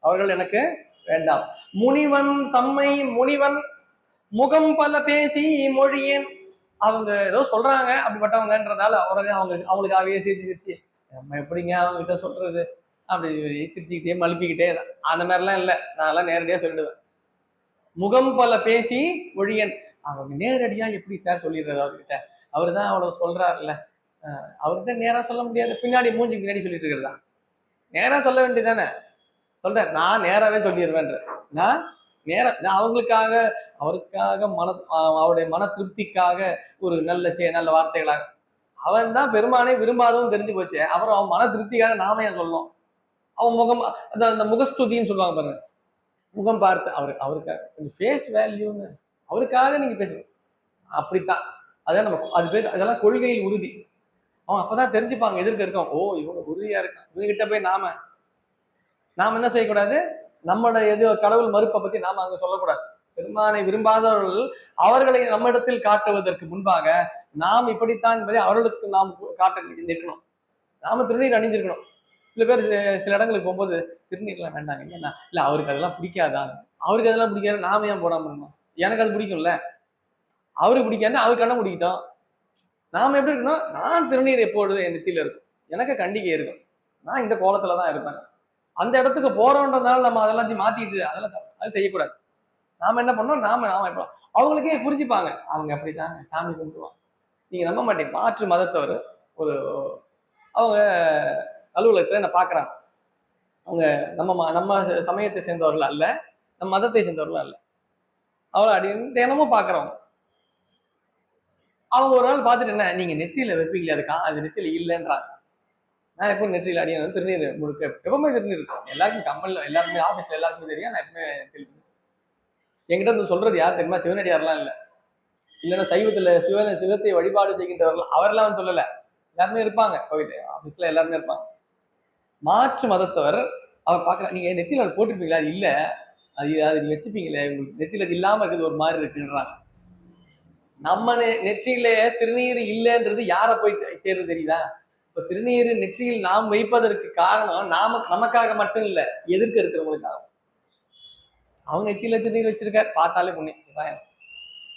அவர்கள் எனக்கு வேண்டாம். முனிவன் தம்மை முனிவன் முகம் பல பேசி மொழியேன். அவங்க ஏதோ சொல்றாங்க அப்படிப்பட்டவங்கன்றதால அவங்களுக்காகவே சிரிச்சு நம்ம எப்படிங்க அவங்க கிட்ட சொல்றது அப்படி சிரிச்சுக்கிட்டே மழுப்பிக்கிட்டே அந்த மாதிரிலாம் இல்லை. நான் எல்லாம் நேரடியா சொல்லிடுவேன். முகம் பல பேசி மொழியன். அவங்க நேரடியா எப்படி சார் சொல்லிடுறது அவர்கிட்ட? அவரு தான் அவ்வளவு சொல்றாருல்ல, அவர்கிட்ட நேரா சொல்ல முடியாது. பின்னாடி மூஞ்சி பின்னாடி சொல்லிட்டு இருக்கிறதா? நேரா சொல்ல வேண்டியதானே? சொல்றேன், நான் நேராவே சொல்லிடுவேன்ற. நான் அவங்களுக்காக அவருக்காக அவருடைய மன திருப்திக்காக ஒரு நல்ல வார்த்தைகளாக. அவன் தான் பெருமானை விரும்பாதவன் தெரிஞ்சு போச்சு. அப்புறம் அவன் மன திருப்திக்காக நாம ஏன் சொல்லணும்? அவன் முகம் அந்த முகஸ்துதின்னு சொல்லுவாங்க பாருங்க, முகம் பார்த்து அவருக்காக கொஞ்சம் ஃபேஸ் வேல்யூன்னு அவருக்காக நீங்க பேசுங்க. அப்படித்தான். அதான் நம்ம அது பேர் அதெல்லாம் கொள்கையில் உறுதி. அவன் அப்பதான் தெரிஞ்சுப்பாங்க எதிர்க்க இருக்கான். ஓ இவங்க உறுதியா இருக்கான், இவங்ககிட்ட போய் நாம என்ன செய்யக்கூடாது? நம்மளுடைய கடவுள் மறுப்பை பத்தி நாம அங்க சொல்லக்கூடாது. பெருமானை விரும்பாதவர்கள் அவர்களை நம்மிடத்தில் காட்டுவதற்கு முன்பாக நாம் இப்படித்தான் என்பதை அவர்களுக்கு நாம் காட்ட நிற்கணும். நாம திருநீர் அணிஞ்சிருக்கணும். சில பேர் சில இடங்களுக்கு போகும்போது திருநீர்லாம் வேண்டாங்க, ஏன்னா இல்ல அவருக்கு அதெல்லாம் பிடிக்காதா? அவருக்கு அதெல்லாம் பிடிக்காது, நாம ஏன் போடாம இருக்கணும்? எனக்கு அது பிடிக்கும்ல, அவருக்கு பிடிக்காது, அவருக்கு கண்ண பிடிக்கட்டும். நாம எப்படி இருக்கணும்? நான் திருநீர் எப்பொழுதும் என் நெத்தியில இருக்கும், எனக்கு கண்டிகை இருக்கும், நான் இந்த கோலத்துலதான் இருப்பேன். அந்த இடத்துக்கு போறோன்றதுனால நம்ம அதெல்லாம் மாத்திட்டு அது செய்யக்கூடாது. நாம என்ன பண்ணோம்? நாம அவங்களுக்கே புரிஞ்சுப்பாங்க, அவங்க அப்படித்தாங்க சாமி கும்பிடுவாங்க. நீங்க நம்ப மாட்டீங்க, மாற்று மதத்தவர் ஒரு அவங்க அலுவலகத்துல என்ன பாக்குறாங்க. அவங்க நம்ம சமயத்தை சேர்ந்தவர்கள் அல்ல, நம்ம மதத்தை சேர்ந்தவர்கள் அல்ல. அவளை அடி தினமும் பாக்குறவங்க. அவங்க ஒரு நாள் பார்த்துட்டு, என்ன நீங்க நெத்தியில வைப்பீங்களே அது நெத்தியில இல்லைன்றாங்க. நான் எப்போ நெற்றியில் அடியான திருநீர் முழுக்க எப்பவுமே திருநீர் இருக்கும். எல்லாருக்கும் கம்மல்ல எல்லாருமே ஆபீஸ்ல எல்லாருக்குமே தெரியும். நான் எப்பவுமே என்கிட்ட வந்து சொல்றது யார் தெரியுமா? சிவனடியார்லாம் இல்லை, இல்லைன்னா சைவத்துல சிவத்தை வழிபாடு செய்கின்றவர்கள் அவரெல்லாம் சொல்லல. எல்லாருமே இருப்பாங்க கோவில் ஆபீஸ்ல, எல்லாருமே இருப்பாங்க. மாற்று மதத்தவர் அவர் பாக்குற, நீங்க நெத்தியில போட்டிருப்பீங்களா? அது இல்ல, அது நீ வச்சுப்பீங்களே, உங்களுக்கு நெத்தியில இல்லாம இருக்குது ஒரு மாதிரி இருக்குன்றாங்க. நம்ம நெற்றியில திருநீர் இல்லைன்றது யார போய் சேருது தெரியுதா? இப்ப திருநீர் நெற்றியில் நாம் வைப்பதற்கு காரணம் நமக்காக மட்டும் இல்ல, எதிர்க்க இருக்கிறவங்களுக்காக. அவங்க நெற்றியில திருநீர் வச்சிருக்காரு, பார்த்தாலே புண்ணியம்.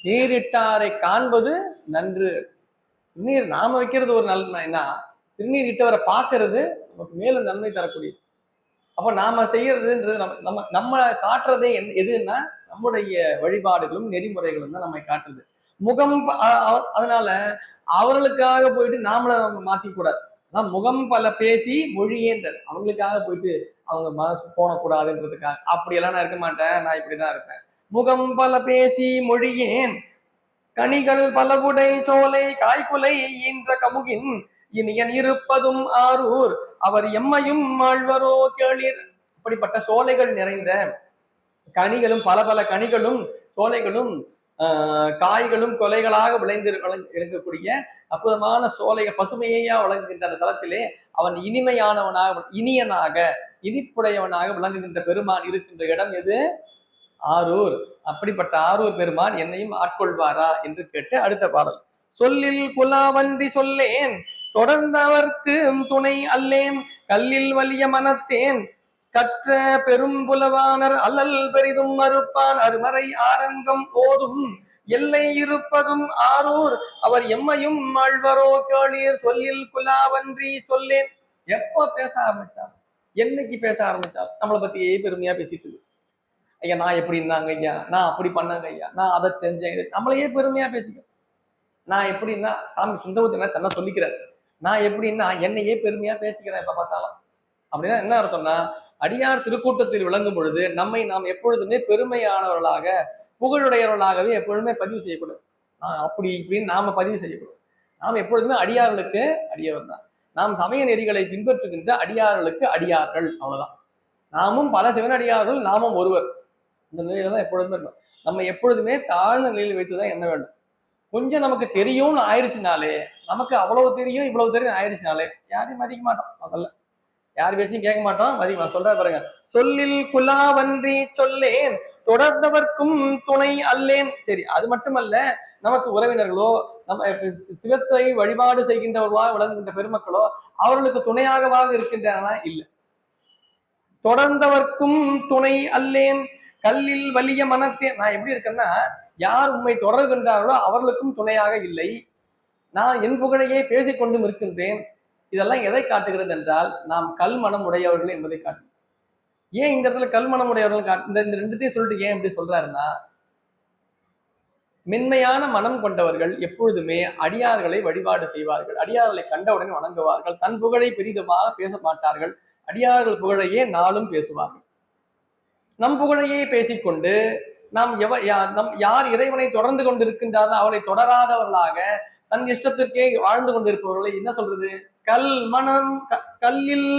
நீரிட்டாரை காண்பது நன்று. திருநீர் நாம வைக்கிறது ஒரு என்ன, திருநீர் இட்டவரை பார்க்கறது நமக்கு மேலும் நன்மை தரக்கூடியது. அப்ப நாம செய்யறதுன்றது நம்ம காட்டுறதே எதுன்னா நம்முடைய வழிபாடுகளும் நெறிமுறைகளும் தான் நம்மை காட்டுறது. முகம் அதனால அவர்களுக்காக போயிட்டு நாமளை மாத்திக்க கூடாது. முகம் பல பேசி மொழியேன்றது. அவங்களுக்காக போயிட்டு அவங்க மனசு போனக்கூடாதுன்றதுக்காக அப்படியெல்லாம் நான் இருக்க மாட்டேன், நான் இப்படிதான் இருப்பேன். முகம் பல பேசி மொழியேன் கனிகள் பலவுடை சோலை காய்குலை ஈன்ற கமுகின் இனியன் இருப்பதும் ஆரூர் அவர் எம்மையும் ஆழ்வரோ கேளீர். அப்படிப்பட்ட சோலைகள் நிறைந்த கனிகளும் பல கனிகளும் சோலைகளும் காய்களும் கொலைகளாக இருக்கக்கூடிய அற்புதமான சோலைகள் பசுமையா வழங்குகின்ற அந்த தளத்திலே அவன் இனிமையானவனாக இனியனாக இனிப்புடையவனாக விளங்குகின்ற பெருமான் இருக்கின்ற இடம் எது? ஆரூர். அப்படிப்பட்ட ஆரூர் பெருமான் என்னையும் ஆட்கொள்வாரா என்று கேட்டு அடுத்த பாடல். சொல்லில் குலாவன்றி சொல்லேன் தொடர்ந்தவர்க்கு துணை அல்லேன் கல்லில் வலிய மனத்தேன் கற்ற பெரும் புலவானர் அல்லல் பெரிதும் மறுப்பான் அருமறை ஆரங்கம் ஓதும் எல்லை இருப்பதும் ஆரூர் அவர் எம்மையும் ஆழ்வரோ கேளீர். சொல்லில் குலாவன்றி சொல்லேன். எப்போ பேச ஆரம்பிச்சார், என்னைக்கு பேச ஆரம்பிச்சார், நம்மளை பத்தியே பெருமையா பேசிட்டு இருக்கு. ஐயா நான் எப்படி இருந்தாங்க ஐயா, நான் அப்படி பண்ணாங்க ஐயா, நான் அதை செஞ்சேன், நம்மளையே பெருமையா பேசிக்க. நான் எப்படின்னா சாமி சுந்தரமூர்த்தி தன்னை சொல்லிக்கிறார், நான் எப்படின்னா என்னையே பெருமையா பேசிக்கிறேன் எப்ப பார்த்தாலும். அப்படின்னா என்ன அர்த்தம்னா, அடியார் திருக்கூட்டத்தில் விளங்கும் பொழுது நம்மை நாம் எப்பொழுதுமே பெருமையானவர்களாக புகழுடையவர்களாகவே எப்பொழுதுமே பதிவு செய்யக்கூடாது. அப்படி இப்படின்னு நாம பதிவு செய்யக்கூடாது. நாம் எப்பொழுதுமே அடியார்களுக்கு அடியவர் தான். நாம் சமய நெறிகளை பின்பற்றுகின்ற அடியார்களுக்கு அடியார்கள், அவ்வளவுதான். நாமும் பல சிவனடியார்கள், நாமும் ஒருவர். இந்த நிலையில தான் எப்பொழுதுமே இருக்கும். நம்ம எப்பொழுதுமே தாழ்ந்த நிலையில் வைத்துதான் எண்ண வேண்டும். கொஞ்சம் நமக்கு தெரியும்னு ஆயிடுச்சுனாலே, நமக்கு அவ்வளவு தெரியும் இவ்வளவு தெரியும் ஆயிடுச்சுனாலே யாரையும் மதிக்க மாட்டோம். முதல்ல யார் பேசியும் கேட்க மாட்டோம், மதிக்க சொல்ற பாருங்க, சொல்லில் குலாவன்றி சொல்லேன் தொடர்ந்தவர்க்கும் துணை அல்லேன். சரி, அது மட்டுமல்ல, நமக்கு உறவினர்களோ நம்ம சிவத்தை வழிபாடு செய்கின்றவர்களாக விளங்குகின்ற பெருமக்களோ அவர்களுக்கு துணையாகவாக இருக்கின்றன இல்லை. தொடர்ந்தவர்க்கும் துணை அல்லேன் கல்லில் வலிய மனத்தே. நான் எப்படி இருக்கேன்னா, யார் உண்மை தொடர்கின்றார்களோ அவர்களுக்கும் துணையாக இல்லை. நான் என் புகழையே பேசிக்கொண்டும் இருக்கின்றேன். இதெல்லாம் எதை காட்டுகிறது என்றால், நாம் கல் மனம் உடையவர்கள் என்பதை காட்டு. ஏன் இந்த இடத்துல கல் மனம் உடையவர்கள் இந்த ரெண்டுத்தையும் சொல்லிட்டு ஏன் இப்படி சொல்றாருன்னா, மென்மையான மனம் கொண்டவர்கள் எப்பொழுதுமே அடியார்களை வழிபாடு செய்வார்கள், அடியார்களை கண்டவுடன் வணங்குவார்கள், தன் புகழை பெரிதுமாக பேச மாட்டார்கள், அடியார்கள் புகழையே நாளும் பேசுவார்கள். நம் புகழையே பேசிக்கொண்டு நாம் யார் இறைவனை தொடர்ந்து கொண்டிருக்கின்றாரோ அவரை தொடராதவர்களாக தன் இஷ்டத்திற்கே வாழ்ந்து கொண்டிருப்பவர்களை என்ன சொல்றது? கல் மனம் கல்லில்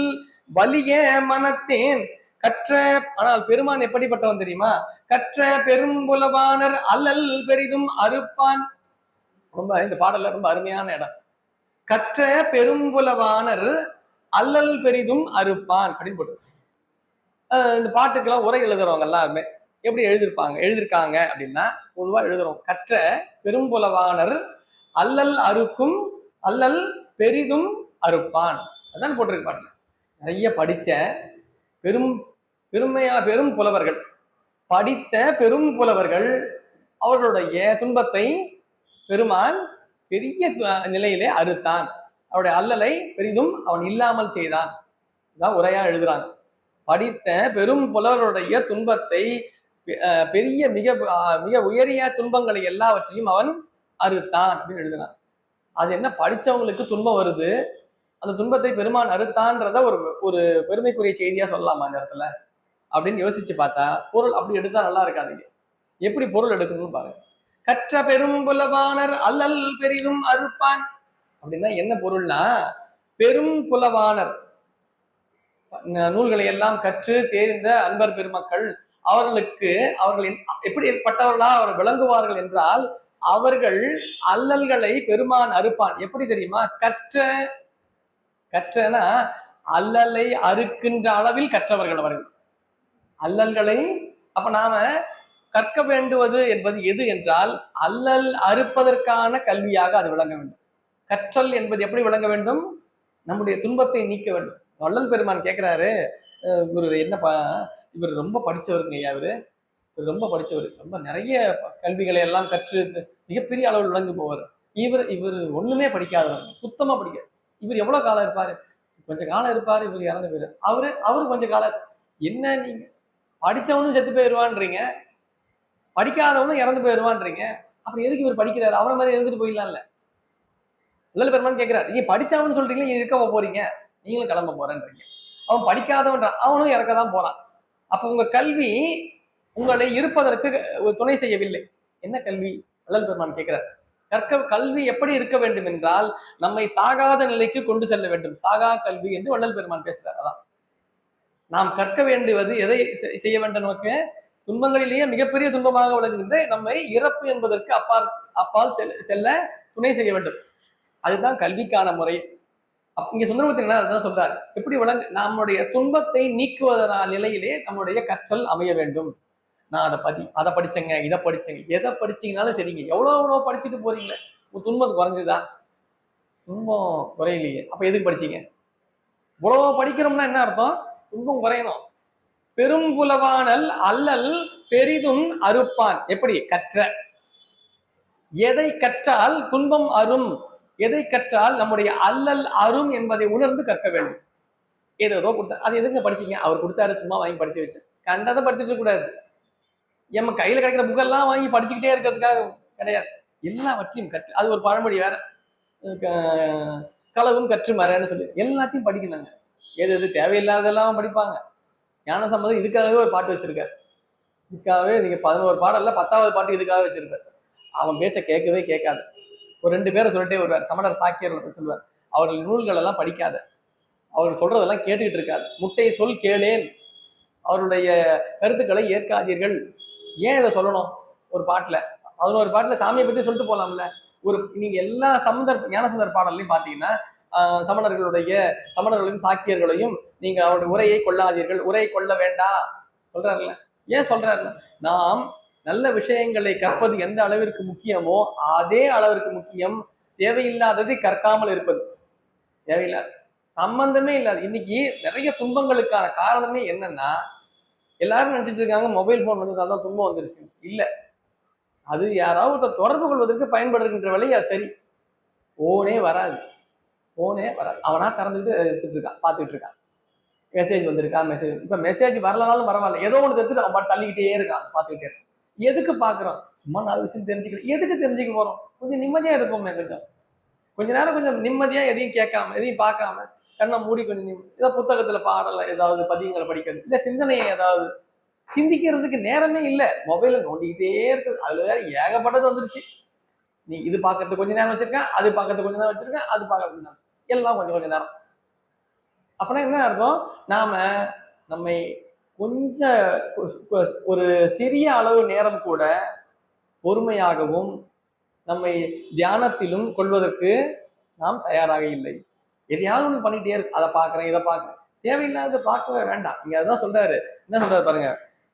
வலிய மனத்தேன் கற்ற. ஆனால் பெருமான் எப்படிப்பட்டவன் தெரியுமா? கற்ற பெரும்புலவானர் அல்லல் பெரிதும் அறுப்பான். ரொம்ப இந்த பாடல்ல ரொம்ப அருமையான இடம். கற்ற பெரும்புலவானர் அல்லல் பெரிதும் அறுப்பான் அப்படின்னு போட்டு இந்த பாட்டுக்கெல்லாம் உரை எழுதுறவங்க எல்லாருமே எப்படி எழுதியிருக்காங்க அப்படின்னா, பொதுவா எழுதுறோம், கற்ற பெரும்புலவானர் அல்லல் அறுக்கும் அல்லல் பெரிதும் அறுப்பான். அதான் போட்டிருக்கு பாட்டுல. நிறைய படிச்ச பெரும் புலவர்கள், படித்த பெரும் புலவர்கள் அவர்களுடைய துன்பத்தை பெருமான் பெரிய நிலையிலே அறுத்தான், அவருடைய அல்லலை பெரிதும் அவன் இல்லாமல் செய்தான். இதான் உரையா எழுதுறாங்க. படித்த பெரும் புலவருடைய துன்பத்தை பெரிய மிக மிக உயரிய துன்பங்களை எல்லாவற்றையும் அவன் அறுத்தான் அப்படின்னு எழுதினான். அது என்ன, படிச்சவங்களுக்கு துன்பம் வருது, அந்த துன்பத்தை பெருமான் அறுத்தான்றத ஒரு ஒரு பெருமைக்குரிய செய்தியா சொல்லலாமா அந்த இடத்துல அப்படின்னு யோசிச்சு பார்த்தா, பொருள் அப்படி எடுத்தா நல்லா இருக்காதுங்க. எப்படி பொருள் எடுக்கணும்னு பாருங்க. கற்ற பெரும் புலவானர் அல்லல் பெரிதும் அறுப்பான் அப்படின்னா என்ன பொருள்னா, பெரும் புலவானர் நூல்களை எல்லாம் கற்று தேர்ந்த அன்பர் பெருமக்கள் அவர்களுக்கு அவர்கள் எப்படிப்பட்டவர்களா அவர் விளங்குவார்கள் என்றால், அவர்கள் அல்லல்களை பெருமான் அறுப்பான். எப்படி தெரியுமா? கற்றனா அல்லலை அறுக்கின்ற அளவில் கற்றவர்கள் அவர்கள் அல்லல்களை. அப்ப நாம கற்க வேண்டுவது என்பது எது என்றால், அல்லல் அறுப்பதற்கான கல்வியாக அது விளங்க வேண்டும். கற்றல் என்பது எப்படி விளங்க வேண்டும்? நம்முடைய துன்பத்தை நீக்க வேண்டும். வள்ளல் பெருமான் கேட்கிறாரு, இவர் என்னப்பா, இவர் ரொம்ப படிச்சவருங்க ஐயா, இவர் ரொம்ப படிச்சவர், ரொம்ப நிறைய கல்விகளை எல்லாம் கற்று மிகப்பெரிய அளவில் விளங்கு போவார். இவர் ஒண்ணுமே படிக்காதவர், சுத்தமா படிக்காது. இவர் எவ்வளவு காலம் இருப்பாரு? கொஞ்சம் காலம் இருப்பாரு, இவர் இறந்து போயிரு. அவரு கொஞ்சம் காலம். என்ன நீங்க படிச்சவனும் செத்து போயிடுவான்றீங்க, படிக்காதவனும் இறந்து போயிடுவான்றீங்க, அப்புறம் எதுக்கு இவர் படிக்கிறாரு? அவன மாதிரி இருந்துட்டு போயிடலாம்ல. வள்ளல் பெருமான் கேட்கிறாரு, நீங்க படிச்சவன்னு சொல்றீங்களா, இருக்க போறீங்க, நீங்களும் கிளம்ப போறேன்றீங்க. அவன் படிக்காதவன்ற அவனும் இறக்கதான் போறான். அப்ப உங்க கல்வி உங்களை இருப்பதற்கு துணை செய்யவில்லை. என்ன கல்வி? வள்ளல் பெருமான் கேட்கிறார். கல்வி எப்படி இருக்க வேண்டும் என்றால், நம்மை சாகாத நிலைக்கு கொண்டு செல்ல வேண்டும். சாகா கல்வி என்று வள்ளல் பெருமான் பேசுறார். அதான் நாம் கற்க வேண்டுவது எதை செய்ய வேண்டும்? நமக்கு துன்பங்களிலேயே மிகப்பெரிய துன்பமாக விளங்குகின்ற நம்மை இறப்பு என்பதற்கு அப்பால் செல்ல துணை செய்ய வேண்டும். அதுதான் கல்விக்கான முறை. இங்க சுந்தரமூர்த்தி அதுதான் சொல்றாரு. எப்படி நம்முடைய துன்பத்தை நீக்குவதனான நிலையிலே நம்முடைய கற்றல் அமைய வேண்டும். நான் அதை படிச்சேங்க, இதை படிச்சேங்க, எதை படிச்சீங்கனாலும் சரிங்க, எவ்வளவு படிச்சுட்டு போறீங்களே, உங்க துன்பம் குறைஞ்சுதா? துன்பம் குறையிலையே, அப்ப எதுக்கு படிச்சீங்க? இவ்வளவு படிக்கிறோம்னா என்ன அர்த்தம்? துன்பம் குறையணும். பெரும் புலவானல் அல்லல் பெரிதும் அறுப்பான். எப்படி? கற்ற. எதை கற்றால் துன்பம் அரும், எதை கற்றால் நம்முடைய அல்லல் அரும் என்பதை உணர்ந்து கற்க வேண்டும். ஏதோ கொடுத்தாரு, அது எதுங்க படிச்சீங்க? அவர் கொடுத்தாரு, சும்மா வாங்கி படிச்சு வச்சு கண்டதை படிச்சுட்டு கூடாது. நம்ம கையில கிடைக்கிற புக்கெல்லாம் வாங்கி படிச்சுக்கிட்டே இருக்கிறதுக்காக கிடையாது. எல்லாவற்றையும் கற்று, அது ஒரு பழமொழி வேற, களவும் கற்று மரன்னு சொல்லி எல்லாத்தையும் படிக்கணுங்க. எது எது தேவையில்லாதெல்லாம் படிப்பாங்க. ஞானசம்பந்தம் இதுக்காகவே ஒரு பாட்டு வச்சிருக்காரு. இதுக்காகவே நீங்க 11 பாடல்ல 10வது பாட்டு இதுக்காக வச்சிருக்காரு. அவன் பேச்ச கேட்கவே கேட்காது. ஒரு 2 பேரை சொல்லிட்டே வருவார். சமணர் சாக்கியர்கள் சொல்லுவார், அவர்கள் நூல்கள் எல்லாம் படிக்காத, அவர்கள் சொல்றதெல்லாம் கேட்டுக்கிட்டு இருக்காது. முட்டை சொல் கேளேன், அவருடைய கருத்துக்களை ஏற்காதீர்கள். ஏன் இதை சொல்லணும்? ஒரு பாட்டுல 11 பாட்டுல சாமியை பத்தி சொல்லிட்டு போலாம்ல. நீங்க எல்லா ஞானசம்பந்தர் பாடல்லையும் பாத்தீங்கன்னா சமணர்களையும் சாக்கியர்களையும் நீங்க அவருடைய உரையை கொள்ளாதீர்கள், உரையை கொள்ள வேண்டாம் சொல்றாருல்ல. ஏன் சொல்றாருன்னா, நாம் நல்ல விஷயங்களை கற்பது எந்த அளவிற்கு முக்கியமோ அதே அளவிற்கு முக்கியம் தேவையில்லாததை கற்காமல் இருப்பது. தேவையில்லாத சம்பந்தமே இல்லாது. இன்னைக்கு நிறைய துன்பங்களுக்கான காரணமே என்னன்னா, எல்லாரும் நினைச்சிட்டு இருக்காங்க மொபைல் போன் வந்ததால்தான் துன்பம் வந்துருச்சு. இல்ல, அது யாராவது தொடர்பு கொள்வதற்கு பயன்படுகின்ற வழி அது சரி. போனே வராது. அவனா திறந்துட்டு எடுத்துட்டு இருக்கான், பார்த்துட்டு இருக்கான். மெசேஜ் வந்திருக்கா, இப்ப மெசேஜ் வரலனாலும் பரவாயில்ல, ஏதோ ஒன்று எடுத்துட்டு அவன் தள்ளிக்கிட்டே இருக்கான், பார்த்துக்கிட்டே இருக்கான். எதுக்கு பாக்குறோம்? சும்மா 4 விஷயம் தெரிஞ்சுக்கணும். எதுக்கு தெரிஞ்சுக்க போறோம்? கொஞ்சம் நிம்மதியா இருப்போமே. கொஞ்ச நேரம் கொஞ்சம் நிம்மதியா எதையும் கேட்காம எதையும் பார்க்காம கண்ணை மூடி கொஞ்சம் ஏதாவது புத்தகத்துல பாடல, ஏதாவது பதியங்களை படிக்கிறது, இல்ல சிந்தனையை ஏதாவது சிந்திக்கிறதுக்கு நேரமே இல்லை. மொபைல நோண்டிக்கிட்டே இருக்கு. அதுல வேற ஏகப்பட்டது வந்துருச்சு. நீ இது பாக்குறதுக்கு கொஞ்ச நேரம் வச்சிருக்கேன், அது பாக்குறதுக்கு கொஞ்ச நேரம் வச்சிருக்கேன், அது பாக்குறதுக்கு எல்லாம் கொஞ்சம் நேரம். அப்படின்னா என்ன அர்த்தம்? நாம நம்மை கொஞ்சம் ஒரு சிறிய அளவு நேரம் கூட பொறுமையாகவும் நம்மை தியானத்திலும் கொள்வதற்கு நாம் தயாராக இல்லை. எதையாவது ஒண்ணு பண்ணிட்டே இருக்கு. அதை பாக்குறேன், இதை பாக்குறேன். தேவையில்லாத பார்க்கவே வேண்டாம். இங்க அதான் சொல்றாரு. என்ன சொல்றாரு பாருங்க.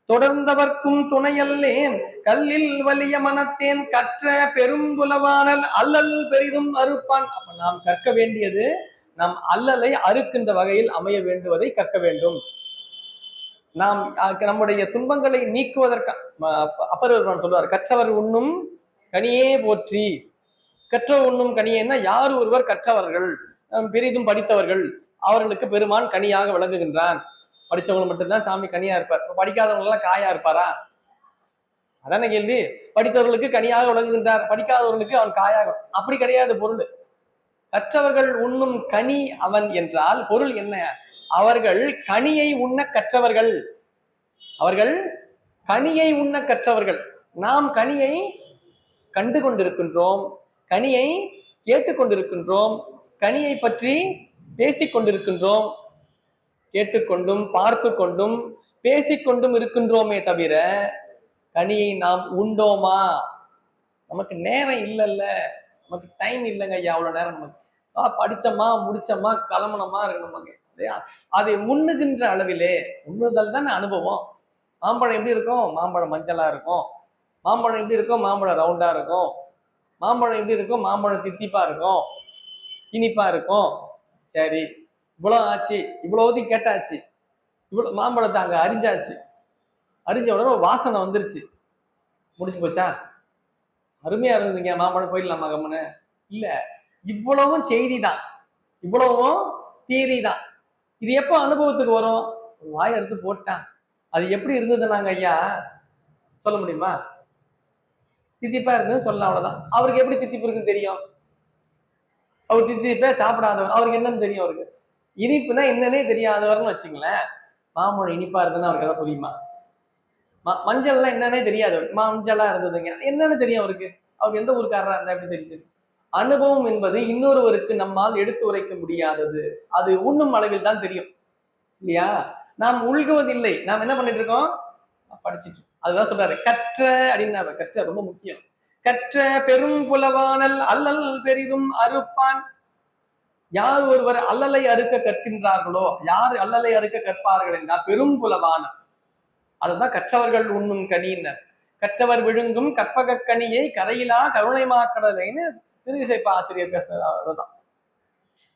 தொடர்ந்தவர்க்கும் துணையல்லேன் கல்லில் வலிய மனத்தேன் கற்ற பெரும்புலவானல் அல்லல் பெரிதும் அறுப்பான். அப்ப நாம் கற்க வேண்டியது நாம் அல்லலை அறுக்கின்ற வகையில் அமைய வேண்டுவதை கற்க வேண்டும். நாம் நம்முடைய துன்பங்களை நீக்குவதற்கு அப்பர் சொல்லுவார், கற்றவர் உண்ணும் கனியே போற்றி. கற்றவர் உண்ணும் கனியேன்னா யார் ஒருவர் கற்றவர்கள், பெரிதும் படித்தவர்கள், அவர்களுக்கு பெருமான் கனியாக விளங்குகின்றான். படித்தவங்க மட்டும்தான் சாமி கனியா இருப்பார். படிக்காதவங்க எல்லாம் காயா இருப்பாரா? அதான கேள்வி. படித்தவர்களுக்கு கனியாக விளங்குகின்றார், படிக்காதவர்களுக்கு அவன் காயாக. அப்படி கிடையாது பொருள். கற்றவர்கள் உண்ணும் கனி அவன் என்றால் பொருள் என்ன? அவர்கள் கனியை உண்ண கற்றவர்கள். அவர்கள் கனியை உண்ண கற்றவர்கள். நாம் கனியை கண்டு கொண்டிருக்கின்றோம், கனியை கேட்டுக்கொண்டிருக்கின்றோம், கனியை பற்றி பேசிக் கொண்டிருக்கின்றோம். கேட்டுக்கொண்டும் பார்த்து கொண்டும் பேசிக்கொண்டும் இருக்கின்றோமே தவிர கனியை நாம் உண்டோமா? நமக்கு நேரம் இல்லைல்ல, நமக்கு டைம் இல்லைங்க ஐயா. அவ்வளவு நேரம் நமக்கு படிச்சோமா முடிச்சோமா கிளம்பணுமா இருக்கணும் இல்லையா? அதை உண்ணுகின்ற அளவிலே உண்ணுதல் தானே அனுபவம். மாம்பழம் எப்படி இருக்கும்? மாம்பழம் மஞ்சளா இருக்கும். மாம்பழம் எப்படி இருக்கும்? மாம்பழம் ரவுண்டா இருக்கும். மாம்பழம் எப்படி இருக்கும்? மாம்பழம் தித்திப்பா இருக்கும், இனிப்பா இருக்கும். சரி, இவ்வளவு ஆச்சு, இவ்வளவுதையும் கேட்டாச்சு, இவ்வளவு மாம்பழத்தை அங்க அரிஞ்சாச்சு. அரிஞ்ச உடனே வாசனை வந்துருச்சு, முடிஞ்சு போச்சா? அருமையா இருந்ததுங்க மாம்பழம், போயிடலாமா கம்முன்னு? இல்ல, இவ்வளவும் செய்தி தான், இவ்வளவும் தீரி தான். இது எப்போ அனுபவத்துக்கு வரும்? வாய் எடுத்து போட்டான். அது எப்படி இருந்ததுனாங்க ஐயா சொல்ல முடியுமா? தித்திப்பா இருந்ததுன்னு சொல்லலாம், அவ்வளவுதான். அவருக்கு எப்படி தித்திப்பு இருக்குன்னு தெரியும்? அவர் தித்திப்பே சாப்பிடாதவர், அவருக்கு என்னன்னு தெரியும்? அவருக்கு இனிப்புனா என்னன்னே தெரியாதவர்னு வச்சுங்களேன். மாம்பழம் இனிப்பா இருந்ததுன்னா அவருக்கு எதாவது புரியுமா? மஞ்சள்லாம் என்னன்னே தெரியாது, மஞ்சளா இருந்ததுங்க என்னன்னு தெரியும் அவருக்கு? அவருக்கு எந்த ஊருக்காரரா இருந்தா எப்படி தெரியுது? அனுபவம் என்பது இன்னொருவருக்கு நம்மால் எடுத்து உரைக்க முடியாதது. அது உண்ணும் அளவில் தான் தெரியும், இல்லையா? நாம் உள்குவதில்லை. நாம் என்ன பண்ணிட்டு இருக்கோம்? படிச்சுட்டு. அதுதான் சொல்றாரு, கற்ற அப்படின்னு. கற்ற ரொம்ப முக்கியம். கற்ற பெரும் புலவானல் அல்லல் பெரிதும் அறுப்பான். யார் ஒருவர் அல்லலை அறுக்க கற்கின்றார்களோ, யார் அல்லலை அறுக்க கற்பார்கள் என்றால் பெரும் புலவான. அதுதான் கற்றவர்கள் உண்ணும் கனியினர். கற்றவர் விழுங்கும் கற்பக கனியை கரையிலா கருணை மாக்கடலைன்னு திருவிசைப்பா ஆசிரியர் பேசுறது அதுதான்.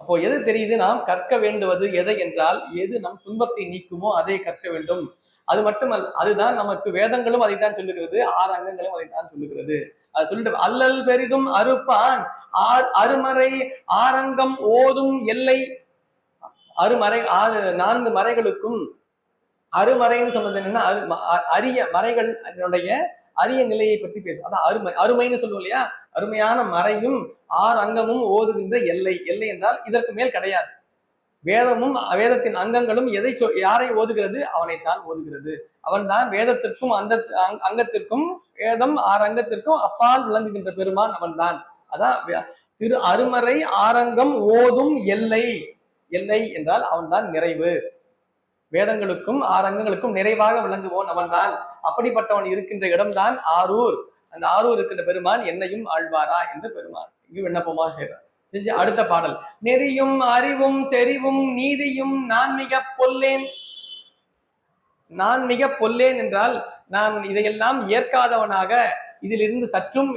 அப்போ எது தெரியுது? நாம் கற்க வேண்டுவது எதை என்றால், எது நம் துன்பத்தை நீக்குமோ அதை கற்க வேண்டும். அது மட்டுமல்ல, அதுதான் நமக்கு வேதங்களும் அதைத்தான் சொல்லுகிறது, 6 அங்கங்களும் அதைத்தான் சொல்லுகிறது. அது சொல்லிட்டு அல்லல் பெரிதும் அறுப்பான் அருமறை ஆரங்கம் ஓதும் எல்லை. அருமறை 4 மறைகளுக்கும் அருமறைன்னு சொன்னது என்னன்னா, அரிய மறைகள் அரிய நிலையை பற்றி பேசும். அதான் அருமை, அருமைன்னு சொல்லுவோம் இல்லையா? அருமையான மறையும் 6 அங்கமும் ஓதுகின்ற எல்லை. எல்லை என்றால் இதற்கு மேல் கிடையாது. வேதமும் வேதத்தின் அங்கங்களும் யாரை ஓதுகிறது? அவனைத்தான் ஓதுகிறது. அவன் தான் வேதத்திற்கும் அந்த அங்கத்திற்கும், வேதம் 6 அங்கத்திற்கும் அப்பால் விளங்குகின்ற பெருமான் அவன் தான். அதான் திரு அருமறை ஆரங்கம் ஓதும் எல்லை. எல்லை என்றால் அவன் தான் நிறைவு. வேதங்களுக்கும் 6 அங்கங்களுக்கும் நிறைவாக விளங்குவோன் அவன்தான். அப்படிப்பட்டவன் இருக்கின்ற இடம்தான் ஆரூர். அந்த ஆரூர் இருக்கின்ற பெருமான் என்னையும் ஆழ்வாரா என்று பெருமான் இங்கு விண்ணப்பமாக செய்கிறார். செஞ்சு அடுத்த பாடல், நெறியும் அறிவும் செறிவும் நீதியும் நான் மிக பொல்லேன். நான் மிக பொல்லேன் என்றால் நான் இதையெல்லாம் ஏற்காதவனாக, இதிலிருந்து சற்றும்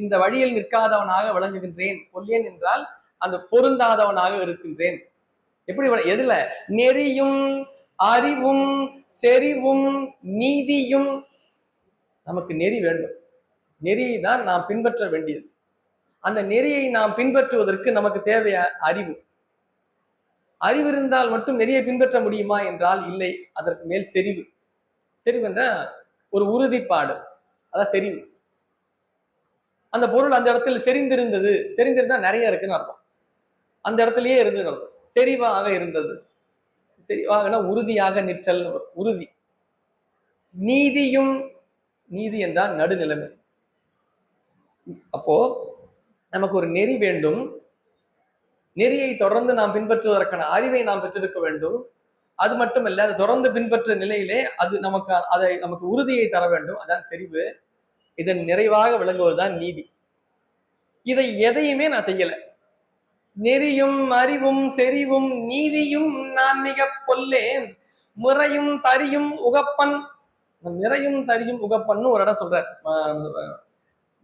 இந்த வழியில் நிற்காதவனாக விளங்குகின்றேன். பொல்லேன் என்றால் அந்த பொருந்தாதவனாக இருக்கின்றேன். எப்படி எதுல? நெறியும் அறிவும் செறிவும் நீதியும். நமக்கு நெறி வேண்டும். நெறியை தான் நாம் பின்பற்ற வேண்டியது. அந்த நெறியை நாம் பின்பற்றுவதற்கு நமக்கு தேவை அறிவு. அறிவு இருந்தால் மட்டும் நெறியை பின்பற்ற முடியுமா என்றால் இல்லை. அதற்கு மேல் செறிவு. செறிவு என்ற ஒரு உறுதிப்பாடு, அதான் செறிவு. அந்த பொருள் அந்த இடத்துல செறிந்திருந்தது. செறிந்திருந்தா நிறைய இருக்குன்னு அர்த்தம். அந்த இடத்துலயே இருந்து அர்த்தம். செறிவாக இருந்தது. செறிவாகனா உறுதியாக நிற்றல், உறுதி. நீதியும், நீதி என்றால் நடுநிலைமை. அப்போ நமக்கு ஒரு நெறி வேண்டும். நெறியை தொடர்ந்து நாம் பின்பற்றுவதற்கான அறிவை நாம் பெற்றிருக்க வேண்டும். அது மட்டுமல்ல, அதை தொடர்ந்து பின்பற்ற நிலையிலே அது நமக்கு உறுதியை தர வேண்டும். அதான் செறிவு. இதன் நிறைவாக விளங்குவதுதான் நீதி. இதை எதையுமே நான் செய்யல. நெறியும் அறிவும் செறிவும் நீதியும் நான் மிக பொல்லேன், முறையும் தரியும் உகப்பன். நிறையும் தரியும் உகப்பன் ஒரு இடம் சொல்றார்.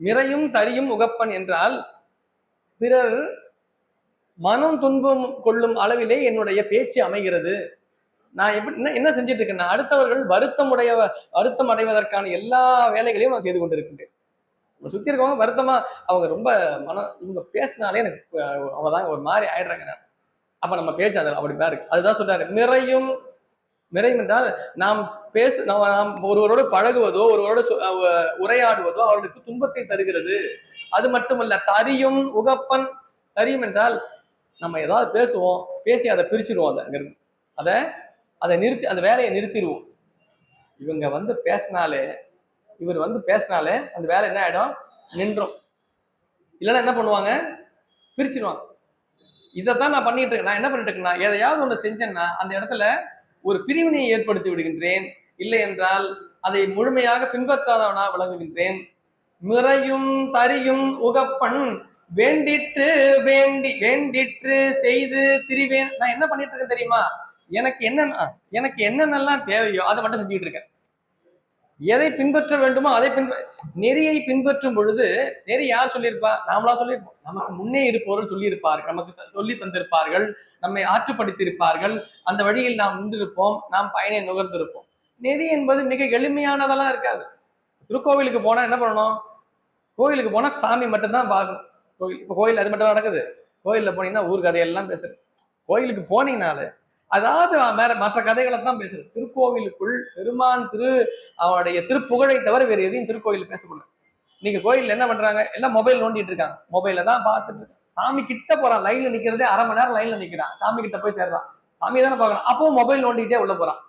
நிறையும் தரியும் உகப்பன் என்றால் பிறர் மனம் துன்பம் கொள்ளும் அளவிலே என்னுடைய பேச்சு அமைகிறது. நான் என்ன செஞ்சிட்டு இருக்கேன்? அடுத்தவர்கள் வருத்தம் அடைவதற்கான எல்லா வேலைகளையும் நான் செய்து கொண்டிருக்கின்றேன். சுத்தி இருக்கவங்க வருத்தமா, அவங்க ரொம்ப இவங்க பேசினாலே எனக்கு அவதான் ஒரு மாதிரி ஆயிடுறாங்க. அப்ப நம்ம பேச்சு அதில் அப்படிதான் இருக்கு. அதுதான் சொல்றாரு, மிறையும். மிறையும் என்றால் நாம் நாம் ஒருவரோடு பழகுவதோ ஒருவரோடு உரையாடுவதோ அவர்களுக்கு துன்பத்தை தருகிறது. அது மட்டுமல்ல, தரியும் உகப்பன். தரியும் என்றால் நம்ம ஏதாவது பேசுவோம், பேசி அதை பிரிச்சுடுவோம். அதை நிறுத்தி அந்த வேலையை நிறுத்திடுவோம். இவங்க பேசினாலே அந்த வேலை என்ன ஆயிடும்? நின்றும். இல்லைன்னா என்ன பண்ணுவாங்க? பிரிச்சிடுவாங்க. இதைத்தான் நான் பண்ணிட்டு இருக்கேன். நான் என்ன பண்ணிட்டு இருக்கேன்னா, எதையாவது ஒன்று செஞ்சேன்னா அந்த இடத்துல ஒரு பிரிவினையை ஏற்படுத்தி விடுகின்றேன். இல்லை என்றால் அதை முழுமையாக பின்பற்றாதவனா விளங்குகின்றேன். மிறையும் தரியும் உகப்பன் வேண்டிற்று செய்து திரிவேன். நான் என்ன பண்ணிட்டு இருக்கேன் தெரியுமா? எனக்கு என்னென்னலாம் தேவையோ அதை மட்டும் செஞ்சுட்டு இருக்கேன். எதை பின்பற்ற வேண்டுமோ அதை நெறியை பின்பற்றும் பொழுது, நெறி யார் சொல்லியிருப்பா? நாமளா சொல்லியிருப்போம். நமக்கு முன்னே இருப்பவர்கள் சொல்லியிருப்பார்கள், நமக்கு சொல்லி தந்திருப்பார்கள், நம்மை ஆற்றுப்படுத்தியிருப்பார்கள். அந்த வழியில் நாம் நின்றிருப்போம், நாம் பயனை நுகர்ந்திருப்போம். நெறி என்பது மிக எளிமையானதெல்லாம் இருக்காது. திருக்கோவிலுக்கு போனா என்ன பண்ணணும்? கோயிலுக்கு போனா சாமி மட்டும்தான் பார்க்கணும். கோயில் அது மட்டும் நடக்குது. கோயில்ல போனீங்கன்னா ஊர் கதையெல்லாம் பேசுறது. கோயிலுக்கு போனீங்கனாலே அதாவது மற்ற கதைகளை தான் பேசுறது. திருக்கோவிலுக்குள் பெருமான் அவனுடைய திருப்புகழை தவிர வேறு எதையும் திருக்கோயில் பேசக்கூடாது. நீங்க கோயில்ல என்ன பண்றாங்க? எல்லாம் மொபைல் நோண்டிட்டு இருக்காங்க. மொபைல தான் பார்த்துட்டு சாமி கிட்ட போறான். லைன்ல நிக்கிறதே அரை மணி நேரம் லைன்ல நிக்கிறான். சாமி கிட்ட போய் சேர்றான். சாமி தானே பார்க்கணும். அப்பவும் மொபைல் நோண்டிட்டே உள்ள போறான்.